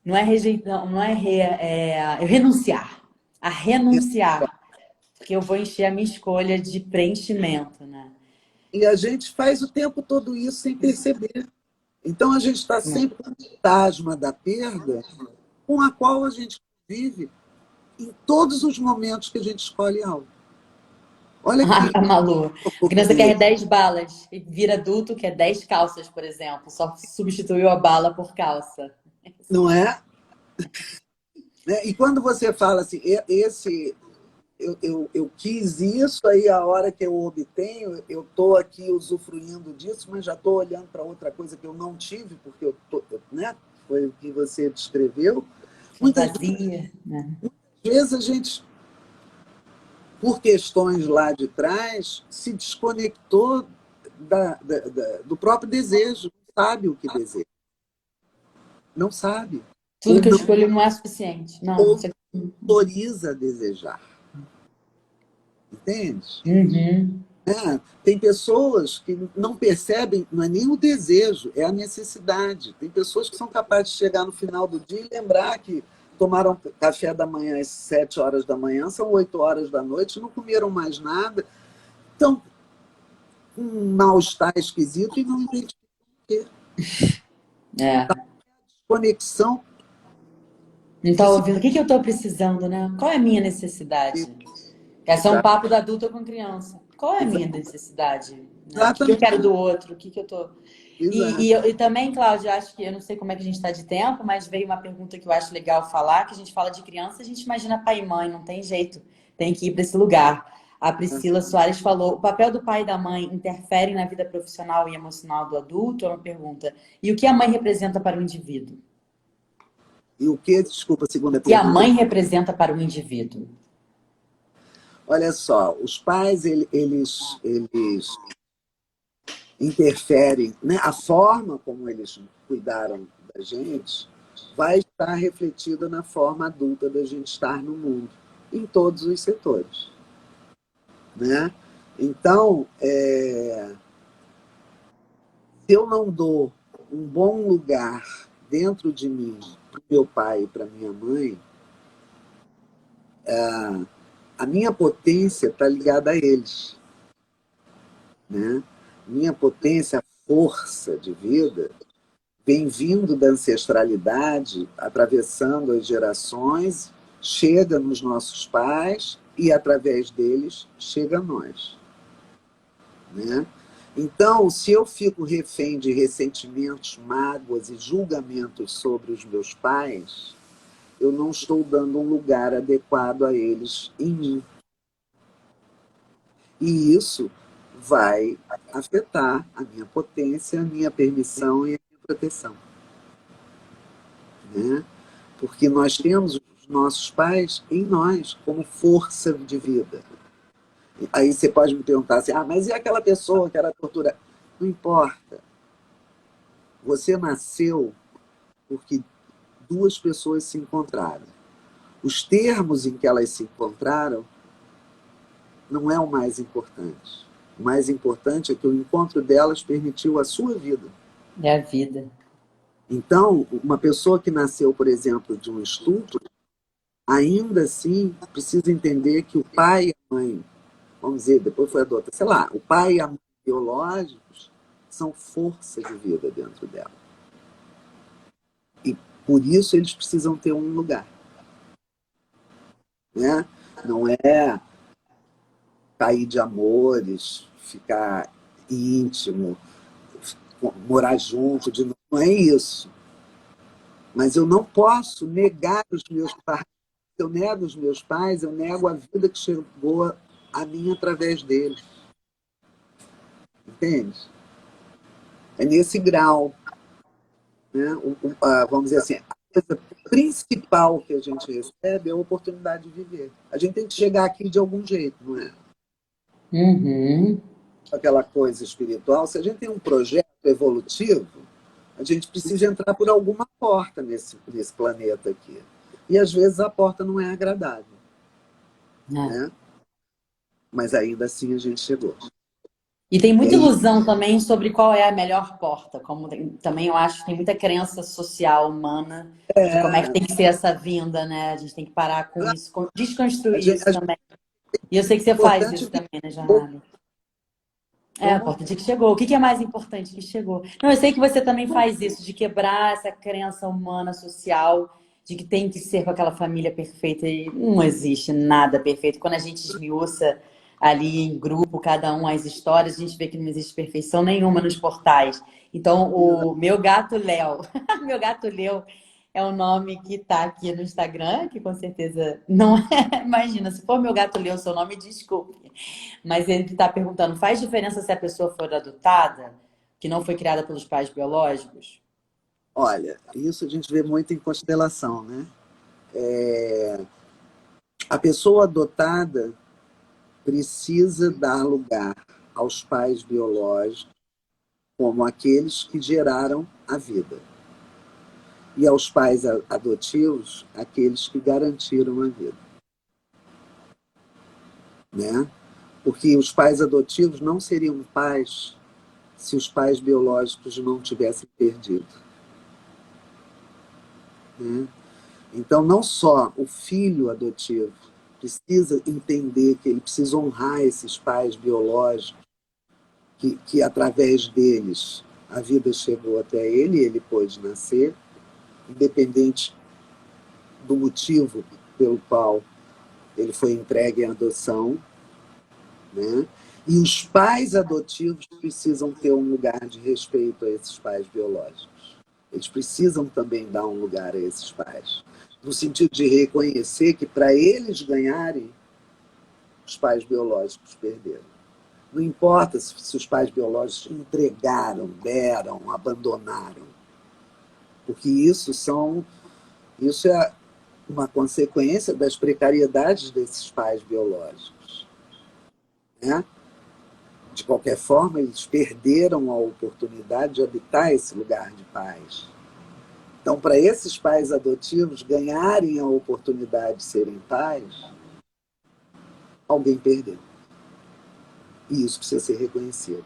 não é rejeitar, não é, eu renunciar, a renunciar, porque eu vou encher a minha escolha de preenchimento, né? e a gente faz o tempo todo isso sem perceber. Então, a gente está sempre com o fantasma da perda com a qual a gente vive em todos os momentos que a gente escolhe algo. Olha Ah, que tá maluco. A criança loucura, quer 10 balas e vira adulto, quer 10 calças, por exemplo. Só substituiu a bala por calça. não é? Né? E quando você fala assim, eu quis isso, aí a hora que eu obtenho, eu estou aqui usufruindo disso, mas já estou olhando para outra coisa que eu não tive, porque né? Foi o que você descreveu. Muitas Fantasia, né? vezes a gente, por questões lá de trás, se desconectou do próprio desejo, não sabe o que deseja, não sabe, Tudo ou que eu não escolho não é suficiente. Não. autoriza a desejar, entende? Uhum. É, tem pessoas que não percebem, não é nem o desejo, é a necessidade. Tem pessoas que são capazes de chegar no final do dia e lembrar que tomaram café da manhã às 7 horas da manhã, são 8 horas da noite, não comeram mais nada, estão com um mal-estar esquisito e não identificam o quê. É. Conexão Não de tá se ouvindo. O que que eu tô precisando, né? Qual é a minha necessidade? Esse é um exa- papo da adulta com criança. Qual é a minha necessidade? Né? O que que eu exatamente. quero do outro? O que que eu tô. Exato. E também, Cláudia, acho que eu não sei como é que a gente está de tempo, mas veio uma pergunta que eu acho legal falar, que a gente fala de criança, a gente imagina pai e mãe, não tem jeito, tem que ir para esse lugar. A Priscila Soares falou: o papel do pai e da mãe interfere na vida profissional e emocional do adulto? É uma pergunta. E o que a mãe representa para o indivíduo? E o que, desculpa, a segunda O que a pergunta? mãe representa para o indivíduo? Olha só, os pais, eles interferem, né? A forma como eles cuidaram da gente vai estar refletida na forma adulta da gente estar no mundo, em todos os setores. Né? Então, se eu não dou um bom lugar dentro de mim para o meu pai e para minha mãe, a minha potência está ligada a eles. Né? Minha potência, a força de vida, vem vindo da ancestralidade, atravessando as gerações, chega nos nossos pais e, através deles, chega a nós. Né? Então, se eu fico refém de ressentimentos, mágoas e julgamentos sobre os meus pais, eu não estou dando um lugar adequado a eles em mim. E isso vai afetar a minha potência, a minha permissão e a minha proteção. Né? Porque nós temos os nossos pais em nós como força de vida. Aí você pode me perguntar assim, mas e aquela pessoa que era torturada? Não importa. Você nasceu porque duas pessoas se encontraram. Os termos em que elas se encontraram não é o mais importante. O mais importante é que o encontro delas permitiu a sua vida. É a vida. Então, uma pessoa que nasceu, por exemplo, de um estupro, ainda assim precisa entender que o pai e a mãe, vamos dizer, depois foi adotada, sei lá, o pai e a mãe biológicos são força de vida dentro dela. E por isso eles precisam ter um lugar. Né? Não é cair de amores, ficar íntimo, morar junto, não é isso. Mas eu não posso negar os meus pais. Se eu nego os meus pais, eu nego a vida que chegou a mim através deles. Entende? É nesse grau. Né? Vamos dizer assim, a coisa principal que a gente recebe é a oportunidade de viver. A gente tem que chegar aqui de algum jeito, não é? Uhum. Aquela coisa espiritual. Se a gente tem um projeto evolutivo, a gente precisa entrar por alguma porta nesse planeta aqui. e às vezes a porta não é agradável, É. né? Mas ainda assim a gente chegou. E tem É muita isso. ilusão também sobre qual é a melhor porta. Também eu acho que tem muita crença social humana de como é que É, tem que ser essa vinda, né? A gente tem que parar com isso, desconstruir isso a gente, também. E eu sei que você é faz importante isso que também na chegou. jornada. É, a Como? importante é que chegou. O que é mais importante? Que chegou. Não, eu sei que você também faz isso, de quebrar essa crença humana, social, de que tem que ser com aquela família perfeita. E não existe nada perfeito. Quando a gente esmiuça ali em grupo, cada um as histórias, a gente vê que não existe perfeição nenhuma nos portais. Então, o meu gato Léo, meu gato Léo é o nome que tá aqui no Instagram, que com certeza não é. Imagina, se for meu gato Léo, seu nome, desculpe. Mas ele está perguntando, faz diferença se a pessoa for adotada, que não foi criada pelos pais biológicos? Olha, isso a gente vê muito em constelação, né? A pessoa adotada precisa dar lugar aos pais biológicos como aqueles que geraram a vida, e aos pais adotivos, aqueles que garantiram a vida, né? Porque os pais adotivos não seriam pais se os pais biológicos não tivessem perdido, né? Então, não só o filho adotivo precisa entender que ele precisa honrar esses pais biológicos, que através deles a vida chegou até ele, ele pôde nascer, independente do motivo pelo qual ele foi entregue em adoção, né? E os pais adotivos precisam ter um lugar de respeito a esses pais biológicos. Eles precisam também dar um lugar a esses pais, no sentido de reconhecer que para eles ganharem, os pais biológicos perderam. Não importa se os pais biológicos entregaram, deram, abandonaram, porque isso é uma consequência das precariedades desses pais biológicos, né? De qualquer forma, eles perderam a oportunidade de habitar esse lugar de paz. Então, para esses pais adotivos ganharem a oportunidade de serem pais, alguém perdeu. E isso precisa ser reconhecido.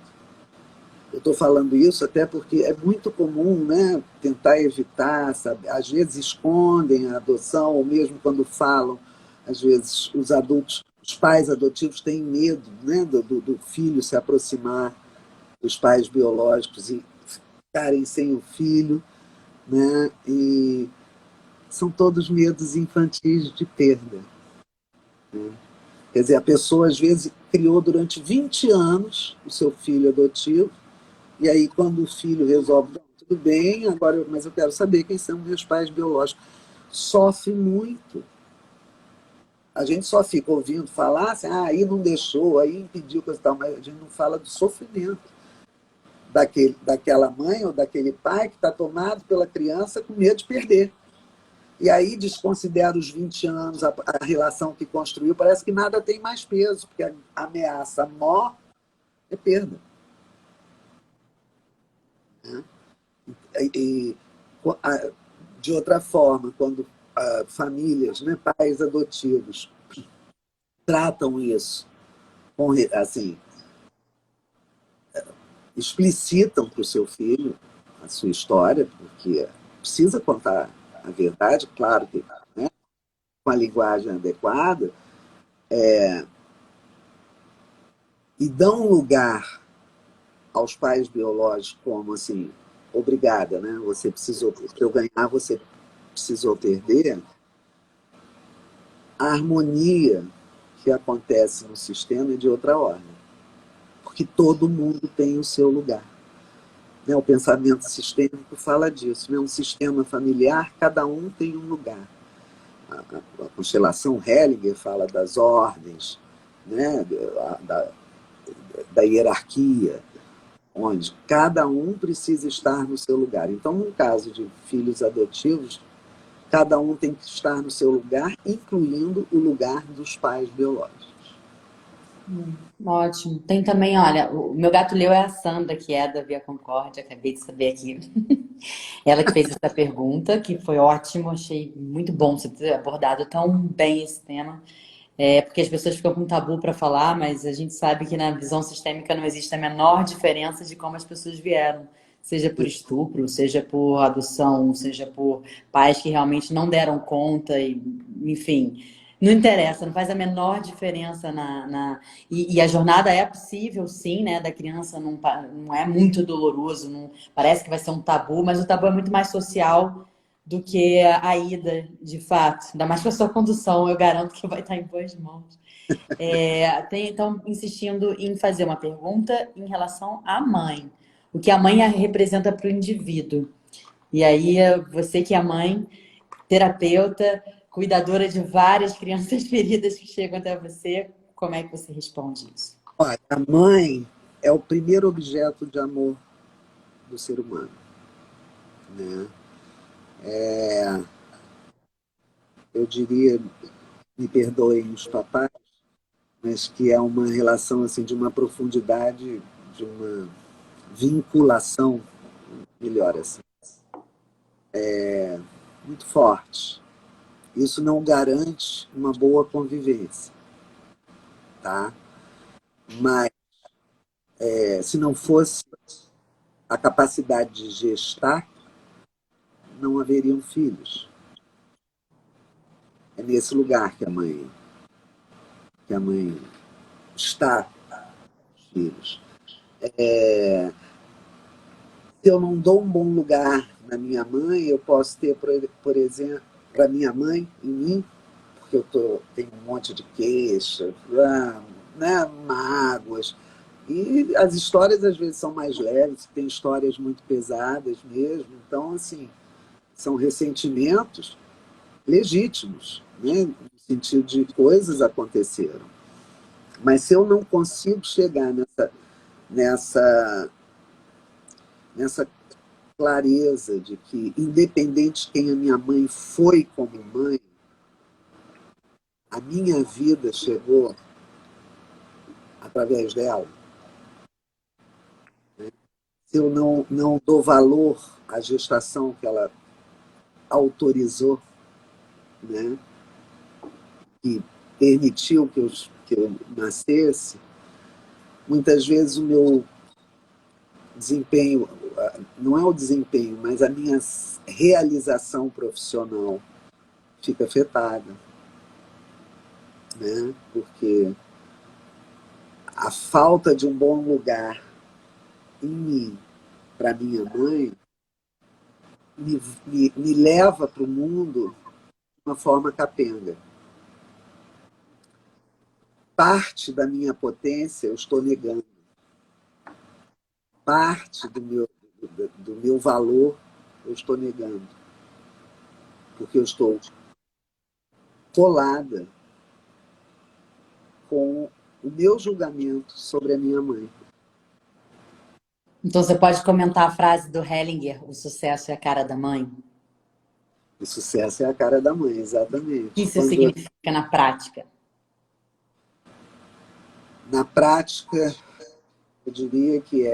Eu estou falando isso até porque é muito comum, né, tentar evitar, sabe? Às vezes escondem a adoção, ou mesmo quando falam, às vezes os adultos, os pais adotivos têm medo, né, do filho se aproximar dos pais biológicos e ficarem sem o filho, né? E são todos medos infantis de perda. Quer dizer, a pessoa às vezes criou durante 20 anos o seu filho adotivo, e aí quando o filho resolve, tudo bem, agora, mas eu quero saber quem são meus pais biológicos. Sofre muito. A gente só fica ouvindo falar assim, aí não deixou, aí impediu, coisa e tal, mas a gente não fala do sofrimento daquela mãe ou daquele pai que está tomado pela criança com medo de perder. E aí desconsidera os 20 anos, a relação que construiu, parece que nada tem mais peso, porque a ameaça maior é perda. Né? E, de outra forma, quando famílias, né, pais adotivos, tratam isso, assim, explicitam para o seu filho a sua história, porque precisa contar a verdade, claro que, né, com a linguagem adequada, e dão lugar aos pais biológicos como assim, obrigada, né? Você precisou, para eu ganhar, você precisou perder. A harmonia que acontece no sistema é de outra ordem, porque todo mundo tem o seu lugar. Né? O pensamento sistêmico fala disso. Né? Um sistema familiar, cada um tem um lugar. A constelação Hellinger fala das ordens, né? da hierarquia, onde cada um precisa estar no seu lugar. Então, no caso de filhos adotivos, cada um tem que estar no seu lugar, incluindo o lugar dos pais biológicos. Ótimo. Tem também, olha, o meu gato Leo é a Sandra, que é da Via Concórdia, acabei de saber aqui. Ela que fez essa pergunta, que foi ótimo, achei muito bom você ter abordado tão bem esse tema. Porque as pessoas ficam com tabu para falar, mas a gente sabe que na visão sistêmica não existe a menor diferença de como as pessoas vieram, seja por estupro, seja por adoção, seja por pais que realmente não deram conta, enfim. Não interessa, não faz a menor diferença e a jornada é possível, sim, né? Da criança não é muito doloroso, não, parece que vai ser um tabu, mas o tabu é muito mais social do que a ida, de fato. Ainda mais com a sua condução, eu garanto que vai estar em boas mãos. Então, insistindo em fazer uma pergunta em relação à mãe. O que a mãe representa para o indivíduo. E aí, você que é mãe, terapeuta, cuidadora de várias crianças feridas que chegam até você, como é que você responde isso? Olha, a mãe é o primeiro objeto de amor do ser humano, né? Eu diria, me perdoem os papais, mas que é uma relação assim de uma profundidade, de uma vinculação, melhor assim, muito forte. Isso não garante uma boa convivência, tá? Mas se não fosse a capacidade de gestar, não haveriam filhos. É nesse lugar que a mãe está, os filhos. Se eu não dou um bom lugar na minha mãe, eu posso ter, por exemplo, para minha mãe, em mim, porque tenho um monte de queixa, né, mágoas. E as histórias às vezes são mais leves, tem histórias muito pesadas mesmo. Então, assim, são ressentimentos legítimos, né, no sentido de coisas aconteceram. Mas se eu não consigo chegar nessa, nessa clareza de que, independente de quem a minha mãe foi como mãe, a minha vida chegou através dela. Se eu não dou valor à gestação que ela autorizou, né, que permitiu que eu nascesse, muitas vezes o meu desempenho, não é o desempenho, mas a minha realização profissional fica afetada, né? Porque a falta de um bom lugar em mim para minha mãe me leva para o mundo de uma forma capenga. Parte da minha potência eu estou negando. Parte do meu valor eu estou negando. Porque eu estou colada com o meu julgamento sobre a minha mãe. Então, você pode comentar a frase do Hellinger, o sucesso é a cara da mãe? O sucesso é a cara da mãe, O que exatamente. isso significa na prática? Na prática, eu diria que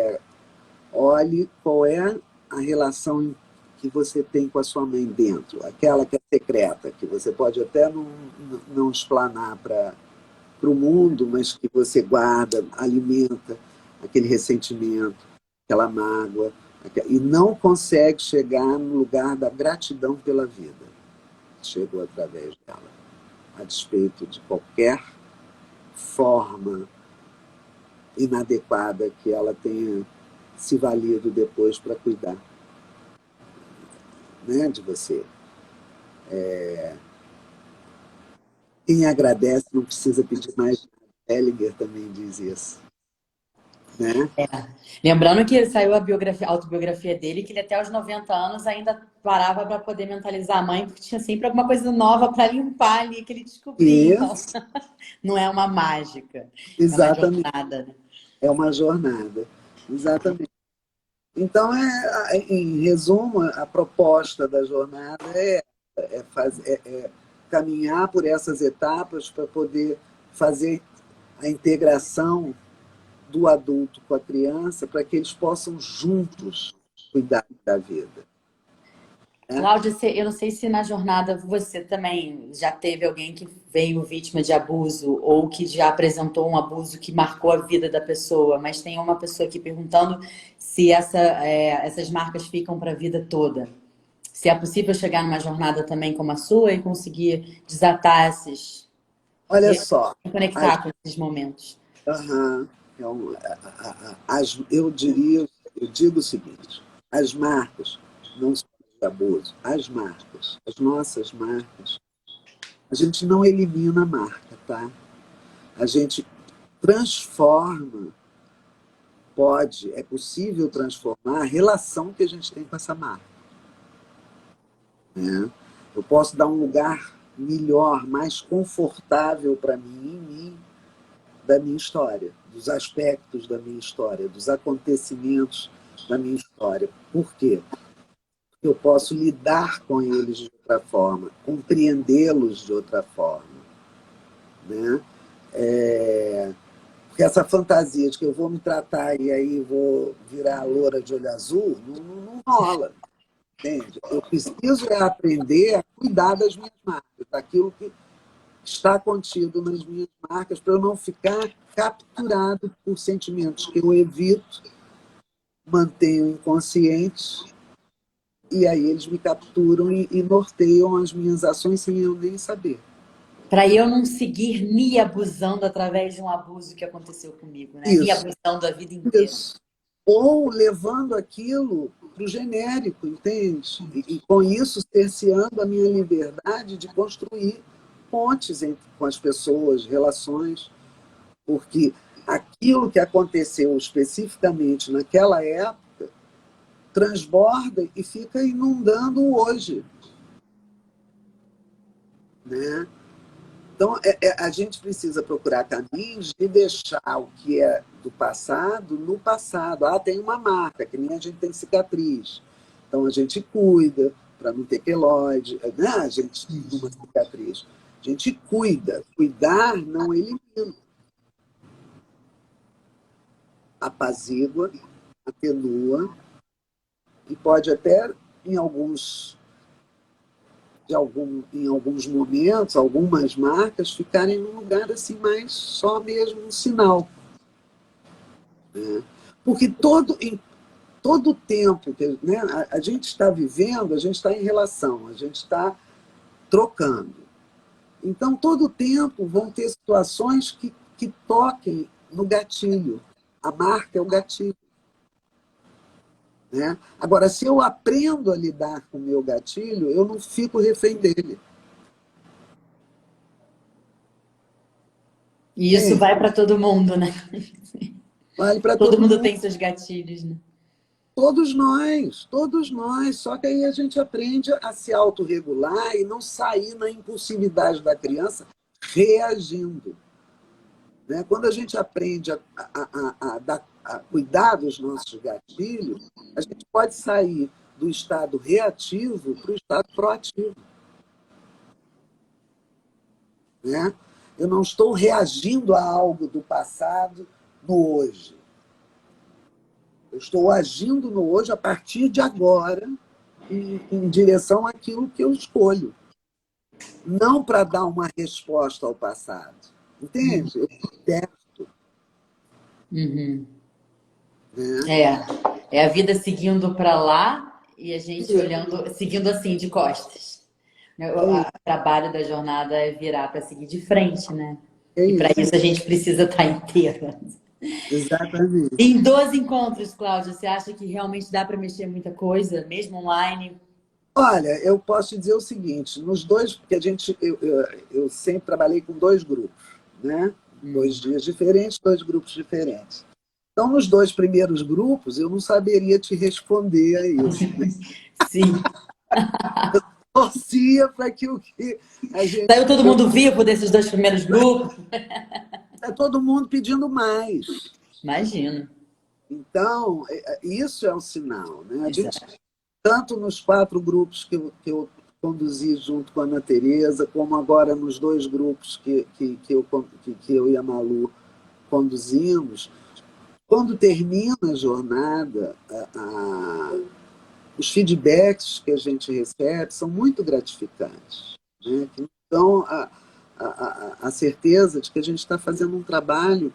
olhe qual é a relação que você tem com a sua mãe dentro, aquela que é secreta, que você pode até não explanar para o mundo, mas que você guarda, alimenta aquele ressentimento, aquela mágoa, e não consegue chegar no lugar da gratidão pela vida. Chegou através dela, a despeito de qualquer forma inadequada que ela tenha se valido depois para cuidar, né, de você. Quem agradece não precisa pedir mais nada. Hellinger também diz isso, né? Lembrando que saiu a autobiografia dele, que ele até os 90 anos ainda parava para poder mentalizar a mãe, porque tinha sempre alguma coisa nova para limpar ali que ele descobria. Então, Isso, não é uma mágica, é uma exatamente. jornada, né? É uma jornada. Exatamente. Então, em resumo, a proposta da jornada é caminhar por essas etapas para poder fazer a integração do adulto com a criança, para que eles possam juntos cuidar da vida. né? Cláudia, eu não sei se na jornada você também já teve alguém que veio vítima de abuso ou que já apresentou um abuso que marcou a vida da pessoa, mas tem uma pessoa aqui perguntando se essas marcas ficam para a vida toda. Se é possível chegar numa jornada também como a sua e conseguir desatar esses, Olha só, as, conectar com esses momentos. aham, é eu diria, eu digo o seguinte, as marcas não são de abuso, as marcas, as nossas marcas, a gente não elimina a marca, tá? A gente transforma, é possível transformar a relação que a gente tem com essa marca, né? Eu posso dar um lugar melhor, mais confortável para mim, em mim, da minha história, dos aspectos da minha história, dos acontecimentos da minha história. Por quê? Porque eu posso lidar com eles de outra forma, compreendê-los de outra forma, né? Porque essa fantasia de que eu vou me tratar e aí vou virar a loura de olho azul, não rola, entende? Eu preciso aprender a cuidar das minhas marcas, daquilo que está contido nas minhas marcas, para eu não ficar capturado por sentimentos que eu evito, mantenho inconscientes, e aí eles me capturam e norteiam as minhas ações sem eu nem saber. Para eu não seguir me abusando através de um abuso que aconteceu comigo, né? Me Isso, abusando a vida inteira. isso. Ou levando aquilo para o genérico, entende? E com isso cerceando a minha liberdade de construir pontes com as pessoas, relações, porque aquilo que aconteceu especificamente naquela época transborda e fica inundando o hoje, né? Então, a gente precisa procurar caminhos de deixar o que é do passado no passado. Ah, tem uma marca, que nem a gente tem cicatriz. Então, a gente cuida para não ter queloide, né? A gente tem uma cicatriz. A gente cuida. Cuidar não elimina. Apazigua, atenua e pode até, em em alguns momentos, algumas marcas ficarem num lugar assim mais só mesmo um sinal, né? Porque em todo o tempo que, né, a gente está vivendo, a gente está em relação, a gente está trocando. Então, todo o tempo vão ter situações que toquem no gatilho. A marca é o gatilho, né? Agora, se eu aprendo a lidar com o meu gatilho, eu não fico refém dele. E isso Entende? vai para todo mundo, né? Vale para Todo todo mundo mundo. tem seus gatilhos, né? Todos nós. Só que aí a gente aprende a se autorregular e não sair na impulsividade da criança reagindo, né? Quando a gente aprende a cuidar dos nossos gatilhos, a gente pode sair do estado reativo para o estado proativo, né? Eu não estou reagindo a algo do passado no hoje. Eu estou agindo no hoje a partir de agora, em direção àquilo que eu escolho, não para dar uma resposta ao passado. Entende? Eu liberto, Uhum. né? É, é a vida seguindo para lá e a gente E olhando, seguindo assim de costas. é O isso, trabalho da jornada é virar para seguir de frente, né? é E para isso, isso a gente precisa estar inteira. exatamente. Em 12 encontros, Cláudia, você acha que realmente dá para mexer muita coisa, mesmo online? Olha, eu posso te dizer o seguinte, nos dois, porque eu sempre trabalhei com dois grupos, né? Dois Hum. dias diferentes, dois grupos diferentes. Então, nos dois primeiros grupos, eu não saberia te responder a isso, né? Sim. Torcia para que o que a gente. Saiu todo mundo vivo desses dois primeiros grupos? Está todo mundo pedindo mais. Imagino. Então, isso é um sinal, né? A gente, Exato. tanto nos quatro grupos que eu conduzi junto com a Ana Tereza, como agora nos dois grupos que eu e a Malu conduzimos, quando termina a jornada, os feedbacks que a gente recebe são muito gratificantes, né? Que nos dão a certeza de que a gente está fazendo um trabalho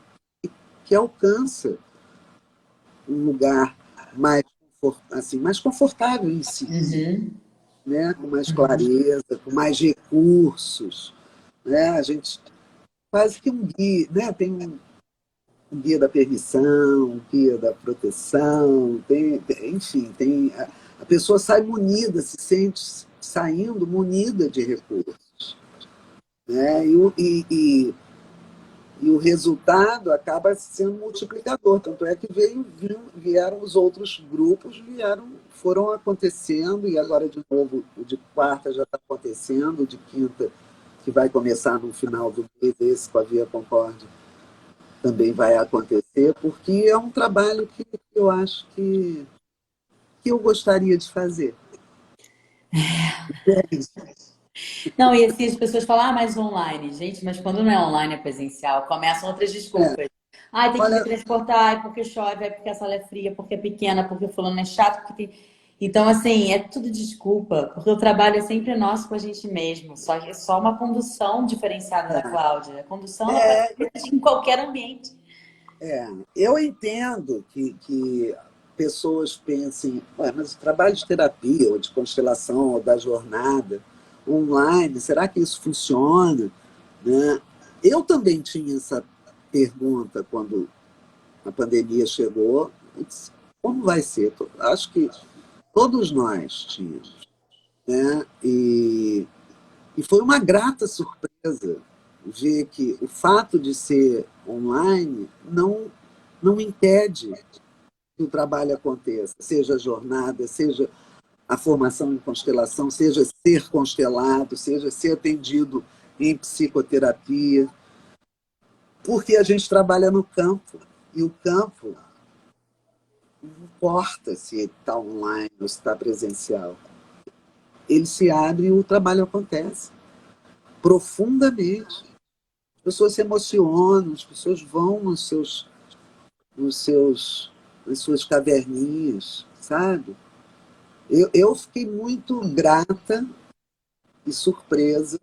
que alcança um lugar mais, assim, mais confortável em si, Uhum. né? Com mais clareza, com mais recursos. Né? A gente quase que um guia, né? Tem um guia da permissão, um guia da proteção, enfim, a pessoa sai munida, se sente saindo munida de recursos. Né? E o resultado acaba sendo multiplicador. Tanto é que vieram os outros grupos, foram acontecendo, e agora de novo o de quarta já está acontecendo, o de quinta, que vai começar no final do mês, esse com a Via Concórdia, também vai acontecer, porque é um trabalho que eu acho que eu gostaria de fazer. É isso. Não, e assim, as pessoas falam, ah, mas online. Gente, mas quando não é online, é presencial, começam outras É, desculpas. Ah, tem que me olha, transportar, ai, porque chove, é porque a sala é fria, porque é pequena, porque o fulano é chato, porque tem... Então, assim, é tudo desculpa, porque o trabalho é sempre nosso com a gente mesmo. Só é só uma condução diferenciada da Cláudia. A condução, ela pode é, ser em qualquer ambiente. eu entendo que pessoas pensem, "Ué, mas o trabalho de terapia, ou de constelação, ou da jornada online, será que isso funciona? Né? Eu também tinha essa pergunta quando a pandemia chegou. Eu disse, como vai ser? Acho que todos nós tínhamos. Né? E foi uma grata surpresa ver que o fato de ser online não impede que o trabalho aconteça, seja a jornada, seja a formação em constelação, seja ser constelado, seja ser atendido em psicoterapia, porque a gente trabalha no campo, e o campo não importa se está online ou se está presencial. Ele se abre e o trabalho acontece profundamente. As pessoas se emocionam, as pessoas vão nos seus, nas suas caverninhas, sabe? Eu fiquei muito grata e surpresa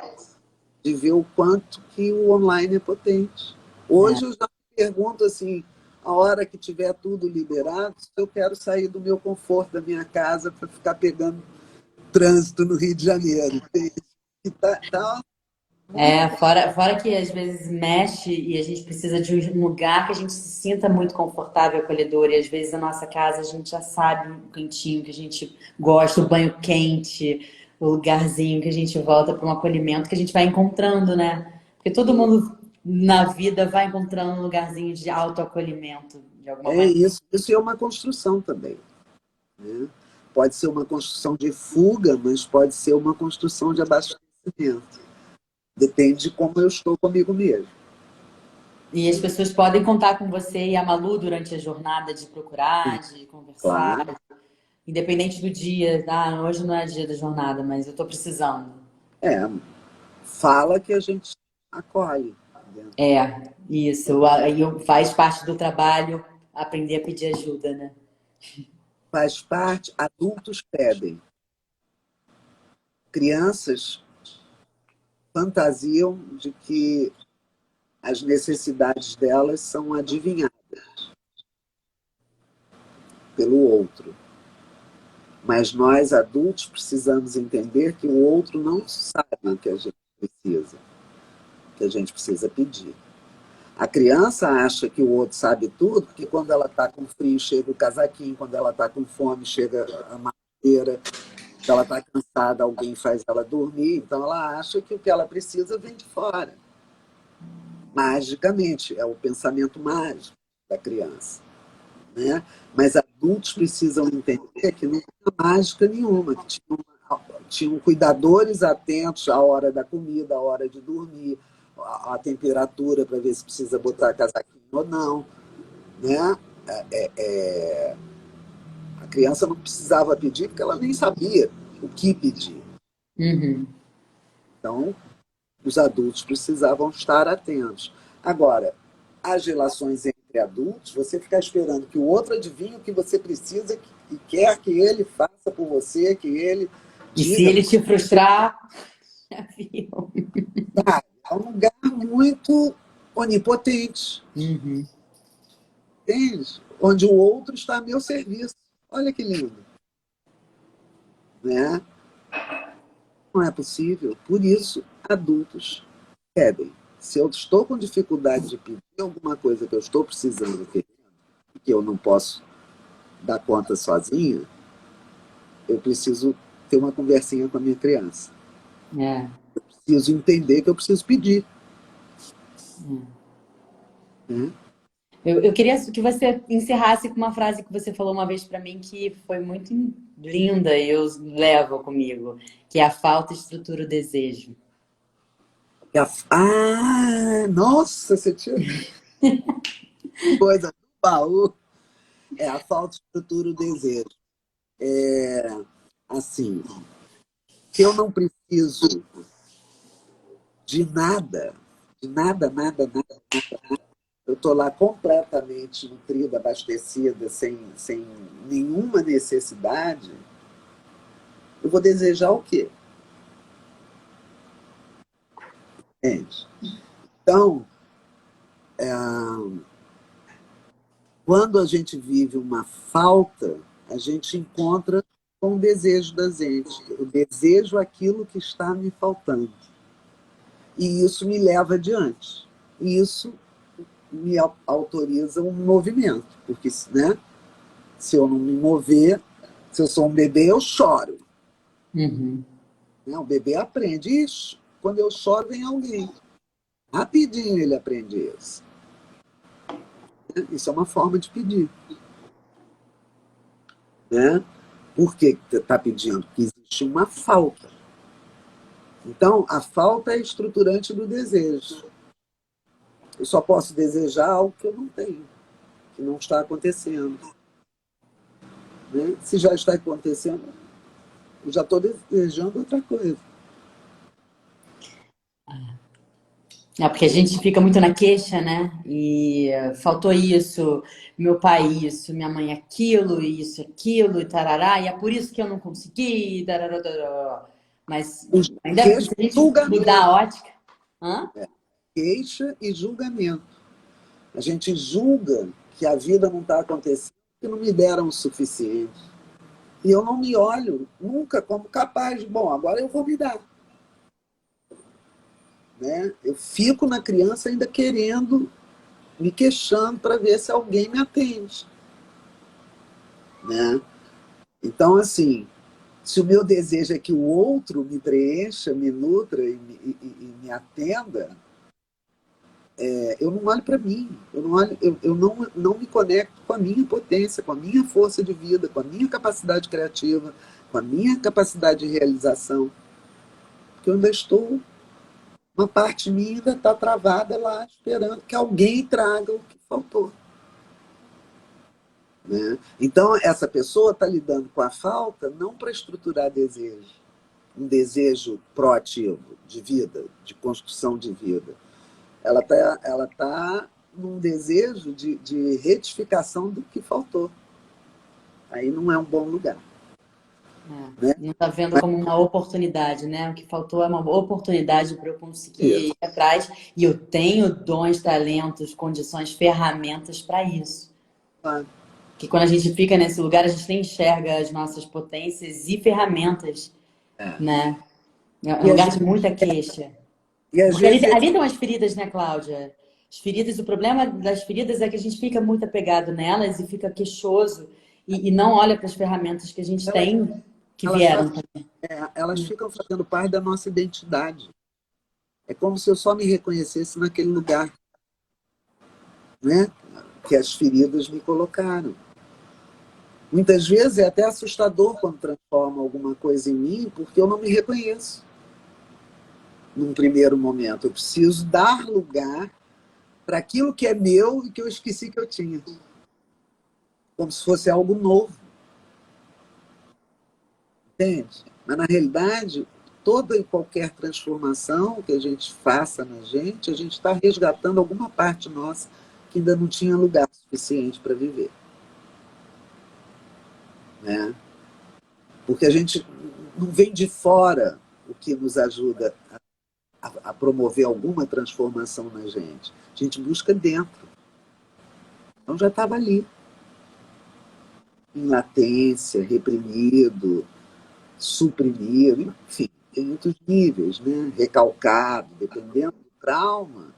de ver o quanto que o online é potente. É. Hoje eu já me pergunto assim, a hora que tiver tudo liberado, se eu quero sair do meu conforto da minha casa para ficar pegando trânsito no Rio de Janeiro. E tá muito. É, fora que às vezes mexe e a gente precisa de um lugar que a gente se sinta muito confortável, acolhedor, e às vezes a nossa casa a gente já sabe o cantinho que a gente gosta, o banho quente, o lugarzinho que a gente volta para um acolhimento que a gente vai encontrando, né? Porque todo mundo na vida vai encontrando um lugarzinho de autoacolhimento, de alguma É maneira. isso. Isso é uma construção também. Né? Pode ser uma construção de fuga, mas pode ser uma construção de abastecimento. Depende de como eu estou comigo mesmo. E as pessoas podem contar com você e a Malu durante a jornada de procurar, de conversar. Claro. Independente do dia, ah, hoje não é dia da jornada, mas eu tô precisando. É, fala que a gente acolhe. Entendeu? É, isso. Aí faz parte do trabalho aprender a pedir ajuda, né? Faz parte, adultos pedem. Crianças fantasiam de que as necessidades delas são adivinhadas pelo outro. Mas nós, adultos, precisamos entender que o outro não sabe o que a gente precisa, o que a gente precisa pedir. A criança acha que o outro sabe tudo, porque quando ela está com frio, chega o casaquinho, quando ela está com fome, chega a mamadeira, se ela está cansada, alguém faz ela dormir, então ela acha que o que ela precisa vem de fora. Magicamente, é o pensamento mágico da criança. Né? Mas adultos precisam entender que não tinha mágica nenhuma, que tinham cuidadores atentos à hora da comida, à hora de dormir, à temperatura para ver se precisa botar casaquinho ou não. Né? A criança não precisava pedir porque ela nem sabia o que pedir. Uhum. Então, os adultos precisavam estar atentos. Agora, as relações entre adultos, você ficar esperando que o outro adivinhe o que você precisa e quer que ele faça faça por você, que ele E se diga. ele te frustrar, já viu. É um lugar muito onipotente, Uhum. entende? Onde o outro está a meu serviço. Olha que lindo, né? Não é possível. Por isso, adultos pedem. Se eu estou com dificuldade de pedir alguma coisa que eu estou precisando, que eu não posso dar conta sozinha, eu preciso ter uma conversinha com a minha criança. É. Preciso entender que eu preciso pedir. Né? Eu queria que você encerrasse com uma frase que você falou uma vez para mim que foi muito linda e eu levo comigo, que é a falta estrutura o desejo. Nossa, você tinha coisa do baú. É a falta de estrutura, o desejo. Assim, se eu não preciso de nada, eu estou lá completamente nutrida, abastecida, sem nenhuma necessidade, eu vou desejar o quê? Entende? Então, quando a gente vive uma falta, a gente encontra com o desejo da gente. Eu desejo aquilo que está me faltando. E isso me leva adiante. E isso me autoriza um movimento. Porque, né, se eu não me mover, se eu sou um bebê, eu choro. Uhum. Né? O bebê aprende isso. Quando eu choro, vem alguém. Rapidinho ele aprende isso. Isso é uma forma de pedir. Né? Por que está pedindo? Porque existe uma falta. Então, a falta é estruturante do desejo. Eu só posso desejar algo que eu não tenho, que não está acontecendo. Né? Se já está acontecendo, eu já estou desejando outra coisa. É porque a gente fica muito na queixa, né? E faltou isso, meu pai isso, minha mãe aquilo, isso, aquilo, e tarará, e é por isso que eu não consegui, tarará, tarará. Mas O ainda queixa se a e gente mudar julgamento. a ótica. Hã? Queixa e julgamento. A gente julga que a vida não está acontecendo porque não me deram o suficiente. E eu não me olho nunca como capaz de, bom, agora eu vou me dar. Né? Eu fico na criança ainda querendo, me queixando para ver se alguém me atende. Né? Então, assim, se o meu desejo é que o outro me preencha, me nutra e me atenda, eu não olho para mim, eu não me conecto com a minha potência, com a minha força de vida, com a minha capacidade criativa, com a minha capacidade de realização, porque eu ainda estou, uma parte minha ainda está travada lá, esperando que alguém traga o que faltou. Né? Então, essa pessoa está lidando com a falta não para estruturar desejo, um desejo proativo de vida, de construção de vida. Ela tá num desejo de retificação do que faltou. Aí não é um bom lugar. É, Né? não está vendo como uma oportunidade, né? O que faltou é uma oportunidade para eu conseguir Isso. ir atrás. E eu tenho dons, talentos, condições, ferramentas para isso. Ah, Que quando a gente fica nesse lugar, a gente nem enxerga as nossas potências e ferramentas, é. né? É um E, lugar de muita queixa. às Porque ali, vezes ali estão as feridas, né, Cláudia? As feridas, o problema das feridas é que a gente fica muito apegado nelas e fica queixoso e não olha para as ferramentas que a gente elas, tem que elas, vieram. fazem, elas ficam fazendo parte da nossa identidade. É como se eu só me reconhecesse naquele lugar, né? Que as feridas me colocaram. Muitas vezes é até assustador quando transforma alguma coisa em mim, porque eu não me reconheço num primeiro momento. Eu preciso dar lugar para aquilo que é meu e que eu esqueci que eu tinha. Como se fosse algo novo. Entende? Mas, na realidade, toda e qualquer transformação que a gente faça na gente, a gente está resgatando alguma parte nossa que ainda não tinha lugar suficiente para viver. Né? Porque a gente não vem de fora o que nos ajuda a promover alguma transformação na gente. A gente busca dentro. Então já estava ali, em latência, reprimido, suprimido, enfim, tem muitos níveis, né? Recalcado, dependendo do trauma,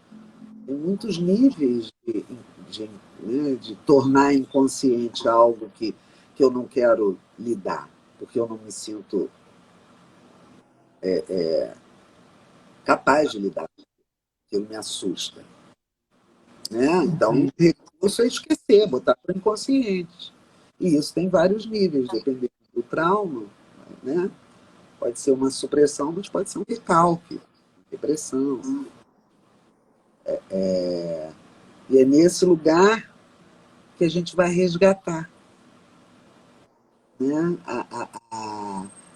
tem muitos níveis de tornar inconsciente algo que eu não quero lidar, porque eu não me sinto capaz de lidar, que ele me assusta. Né? Então, o recurso é esquecer, botar para o inconsciente. E isso tem vários níveis, dependendo do trauma. Né? Pode ser uma supressão, mas pode ser um recalque, repressão. E é nesse lugar que a gente vai resgatar, né?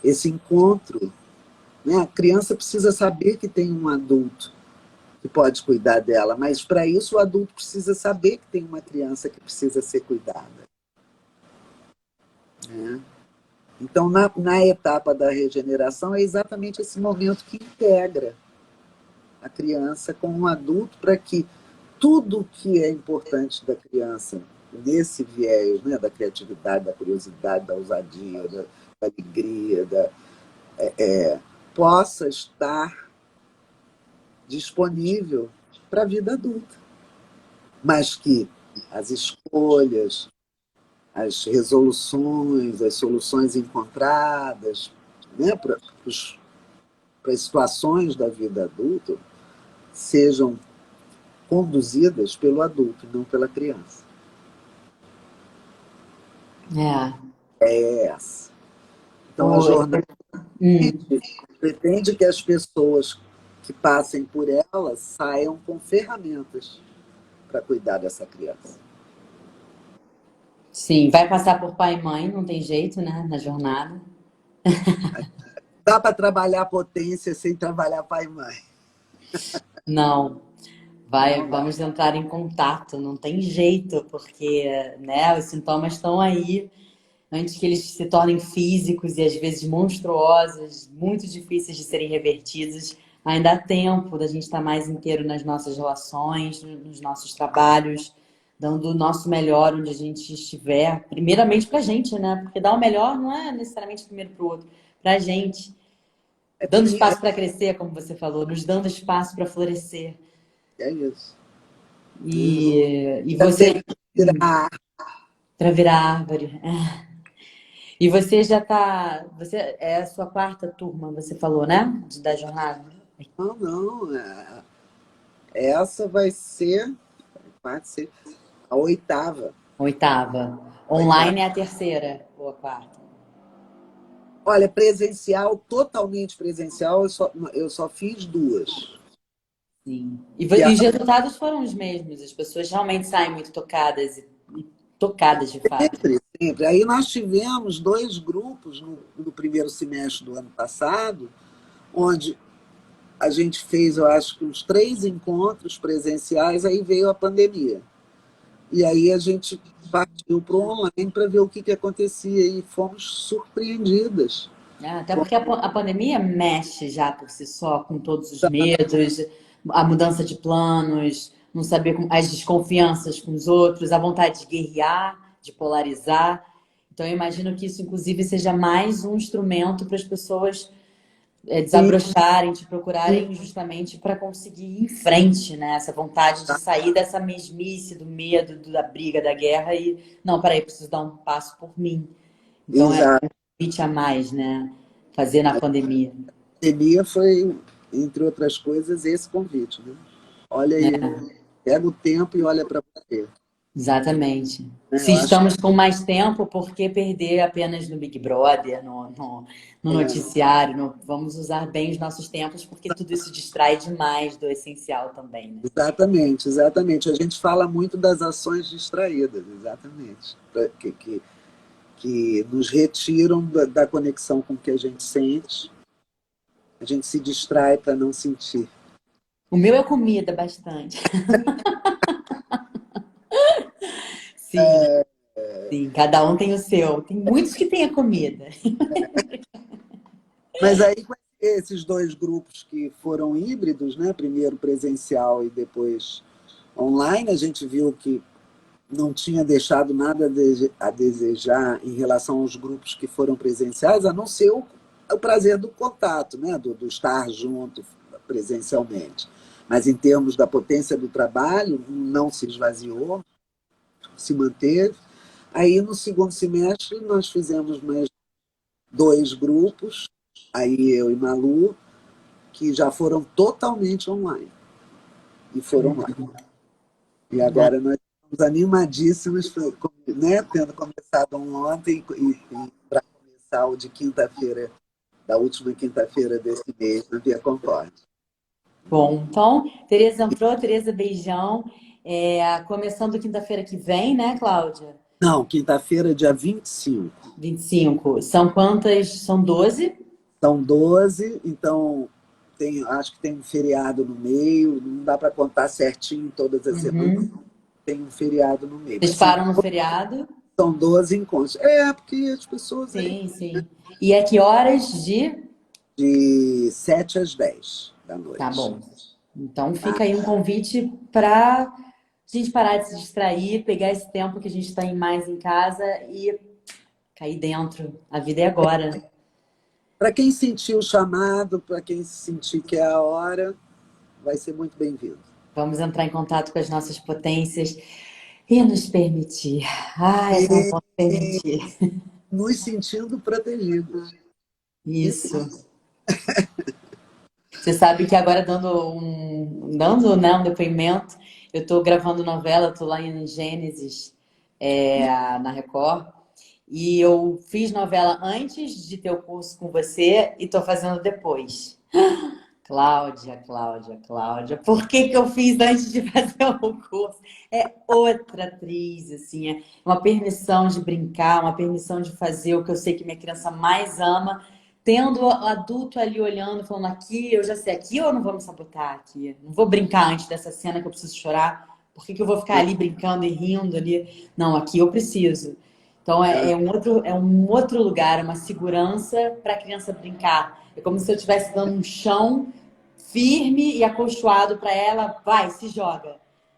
Esse encontro. Né? A criança precisa saber que tem um adulto que pode cuidar dela, mas para isso o adulto precisa saber que tem uma criança que precisa ser cuidada. Né? Então, na etapa da regeneração, é exatamente esse momento que integra a criança com um adulto para que tudo que é importante da criança, nesse viés, né, da criatividade, da curiosidade, da ousadia, da alegria, possa estar disponível para a vida adulta. Mas que as escolhas, as resoluções, as soluções encontradas, né, para as situações da vida adulta sejam conduzidas pelo adulto, não pela criança. É essa. Então, a jornada pretende que as pessoas que passem por ela saiam com ferramentas para cuidar dessa criança. Sim, vai passar por pai e mãe, não tem jeito, né, na jornada. Dá para trabalhar a potência sem trabalhar pai e mãe. Não, vamos entrar em contato, não tem jeito, porque, né, os sintomas estão aí antes que eles se tornem físicos e às vezes monstruosos, muito difíceis de serem revertidos. Ainda há tempo da gente estar mais inteiro nas nossas relações, nos nossos trabalhos, dando o nosso melhor onde a gente estiver, primeiramente pra gente, né? Porque dar o melhor não é necessariamente primeiro pro outro, pra gente. Dando espaço para crescer, como você falou, nos dando espaço para florescer. É isso. E você. Para virar árvore. E você já está. Você é a sua quarta turma, você falou, né? Da jornada? Não. Essa vai ser a oitava. Oitava. Online é a terceira ou a quarta? Olha, presencial, totalmente presencial, eu só fiz 2. Sim. E os resultados foram os mesmos. As pessoas realmente saem muito tocadas e tocadas de fato. Sempre. Aí nós tivemos 2 grupos no primeiro semestre do ano passado, onde a gente fez, eu acho que uns 3 encontros presenciais, aí veio a pandemia. E aí a gente partiu para o online para ver o que acontecia e fomos surpreendidas. Até porque a pandemia mexe já por si só com todos os medos, a mudança de planos, não saber as desconfianças com os outros, a vontade de guerrear, de polarizar. Então eu imagino que isso, inclusive, seja mais um instrumento para as pessoas desabrocharem, te procurarem justamente para conseguir ir em frente, né? Essa vontade de sair dessa mesmice, do medo, da briga, da guerra e, não, peraí, preciso dar um passo por mim. Então Exato. é um convite a mais, né? Fazer na pandemia. A pandemia foi, entre outras coisas, esse convite, né? Olha aí, pega o tempo e olha para você. Exatamente. Se estamos com mais tempo, por que perder apenas no Big Brother, no noticiário? Vamos usar bem os nossos tempos, porque tudo isso distrai demais do essencial também, né? Exatamente. A gente fala muito das ações distraídas, exatamente. Que nos retiram da conexão com o que a gente sente. A gente se distrai para não sentir. O meu é comida bastante. Sim, sim, cada um tem o seu. Tem muitos que têm a comida. Mas aí, com esses dois grupos que foram híbridos, né? Primeiro presencial e depois online, a gente viu que não tinha deixado nada a desejar em relação aos grupos que foram presenciais, a não ser o prazer do contato, né? Do estar junto presencialmente. Mas em termos da potência do trabalho, não se esvaziou, se manteve. Aí, no segundo semestre, nós fizemos mais dois grupos, aí eu e Malu, que já foram totalmente online. E foram lá. E agora nós estamos animadíssimos, né, tendo começado ontem e para começar o de quinta-feira, da última quinta-feira desse mês, na Via Concorde. Bom, então, Tereza entrou, Tereza, beijão. Começando quinta-feira que vem, né, Cláudia? Não, quinta-feira, dia 25. 25. São quantas? São 12? São 12, então acho que tem um feriado no meio, não dá para contar certinho todas as semanas, Uhum. tem um feriado no meio. Vocês Mas param no feriado? são 12 encontros. É, porque as pessoas aí, Sim, sim. E a que horas de... de 7 às 10 da Tá noite. bom. Então Tá? fica aí um convite para a gente parar de se distrair, pegar esse tempo que a gente está mais em casa e cair dentro. A vida é agora. Para quem sentiu o chamado, para quem sentir que é a hora, vai ser muito bem-vindo. Vamos entrar em contato com as nossas potências e nos permitir. Ai, é tão E bom permitir. nos sentindo protegidos. Isso. Isso. Você sabe que agora dando, né, um depoimento, eu estou gravando novela, estou lá em Gênesis, na Record, e eu fiz novela antes de ter o curso com você e estou fazendo depois. Cláudia, Cláudia, Cláudia, por que que eu fiz antes de fazer o curso? É outra atriz, assim, é uma permissão de brincar, uma permissão de fazer o que eu sei que minha criança mais ama, tendo o adulto ali olhando, falando aqui, eu já sei, aqui eu não vou me sabotar aqui, não vou brincar antes dessa cena que eu preciso chorar, por que que eu vou ficar ali brincando e rindo ali? Não, aqui eu preciso. Então é um outro lugar, uma segurança para a criança brincar. É como se eu estivesse dando um chão firme e acolchoado para ela, vai, se joga.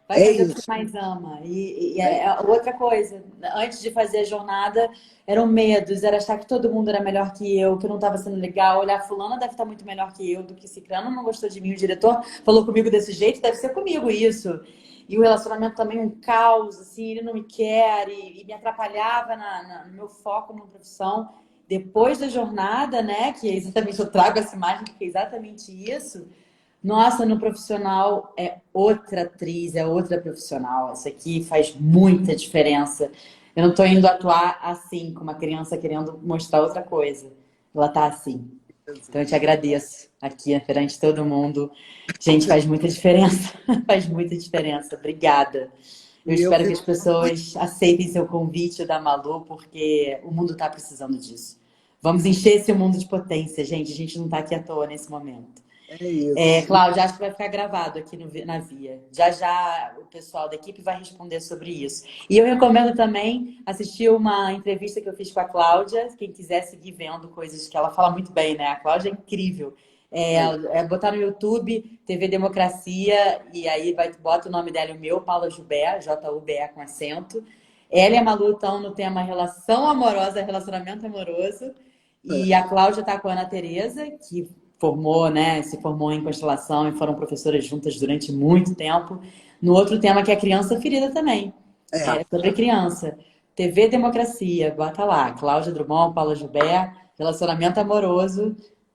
Vai É fazer o que você isso. mais ama. E é outra coisa. Antes de fazer a jornada, eram medos, era achar que todo mundo era melhor que eu, que eu não estava sendo legal, olhar fulana deve estar muito melhor que eu, do que Cicrano não gostou de mim, o diretor falou comigo desse jeito, deve ser comigo isso. E o relacionamento também um caos, assim, ele não me quer e me atrapalhava no meu foco na profissão. Depois da jornada, né, que é exatamente eu trago essa imagem, que é exatamente isso. Nossa, no profissional é outra atriz, é outra profissional. Isso aqui faz muita diferença. Eu não estou indo atuar assim, com uma criança querendo mostrar outra coisa. Ela tá assim. Então eu te agradeço aqui perante todo mundo. Gente, faz muita diferença. Faz muita diferença. Obrigada. Eu E eu espero que as fico muito. pessoas aceitem seu convite da Malu, porque o mundo está precisando disso. Vamos encher esse mundo de potência, gente. A gente não está aqui à toa nesse momento. É isso. Cláudia, acho que vai ficar gravado aqui na Via. Já já o pessoal da equipe vai responder sobre isso. E eu recomendo também assistir uma entrevista que eu fiz com a Cláudia. Quem quiser seguir vendo coisas que ela fala muito bem, né? A Cláudia é incrível. Botar no YouTube, TV Democracia, e aí bota o nome dela e o meu, Paula Jubé, Jube com acento. Ela e a Malu estão no tema relação amorosa, relacionamento amoroso. E a Cláudia está com a Ana Tereza, que formou, né, se formou em constelação e foram professoras juntas durante muito tempo. No outro tema que é criança ferida também. É, É sobre criança. TV Democracia, bota lá. Cláudia Drummond, Paula Gilbert, relacionamento amoroso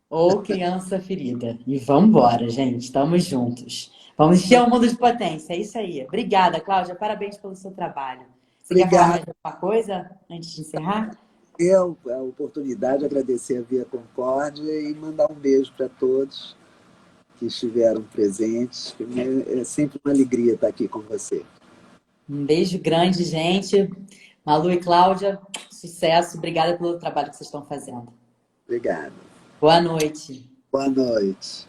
ou criança ferida. E vamos embora, gente. Estamos juntos. Vamos encher o mundo de potência. É isso aí. Obrigada, Cláudia. Parabéns pelo seu trabalho. Você quer falar obrigado. mais alguma coisa antes de encerrar? Eu, a oportunidade, agradecer a Via Concórdia e mandar um beijo para todos que estiveram presentes. É sempre uma alegria estar aqui com você. Um beijo grande, gente. Malu e Cláudia, sucesso. Obrigada pelo trabalho que vocês estão fazendo. Obrigado. Boa noite. Boa noite.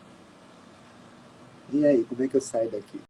E aí, como é que eu saio daqui?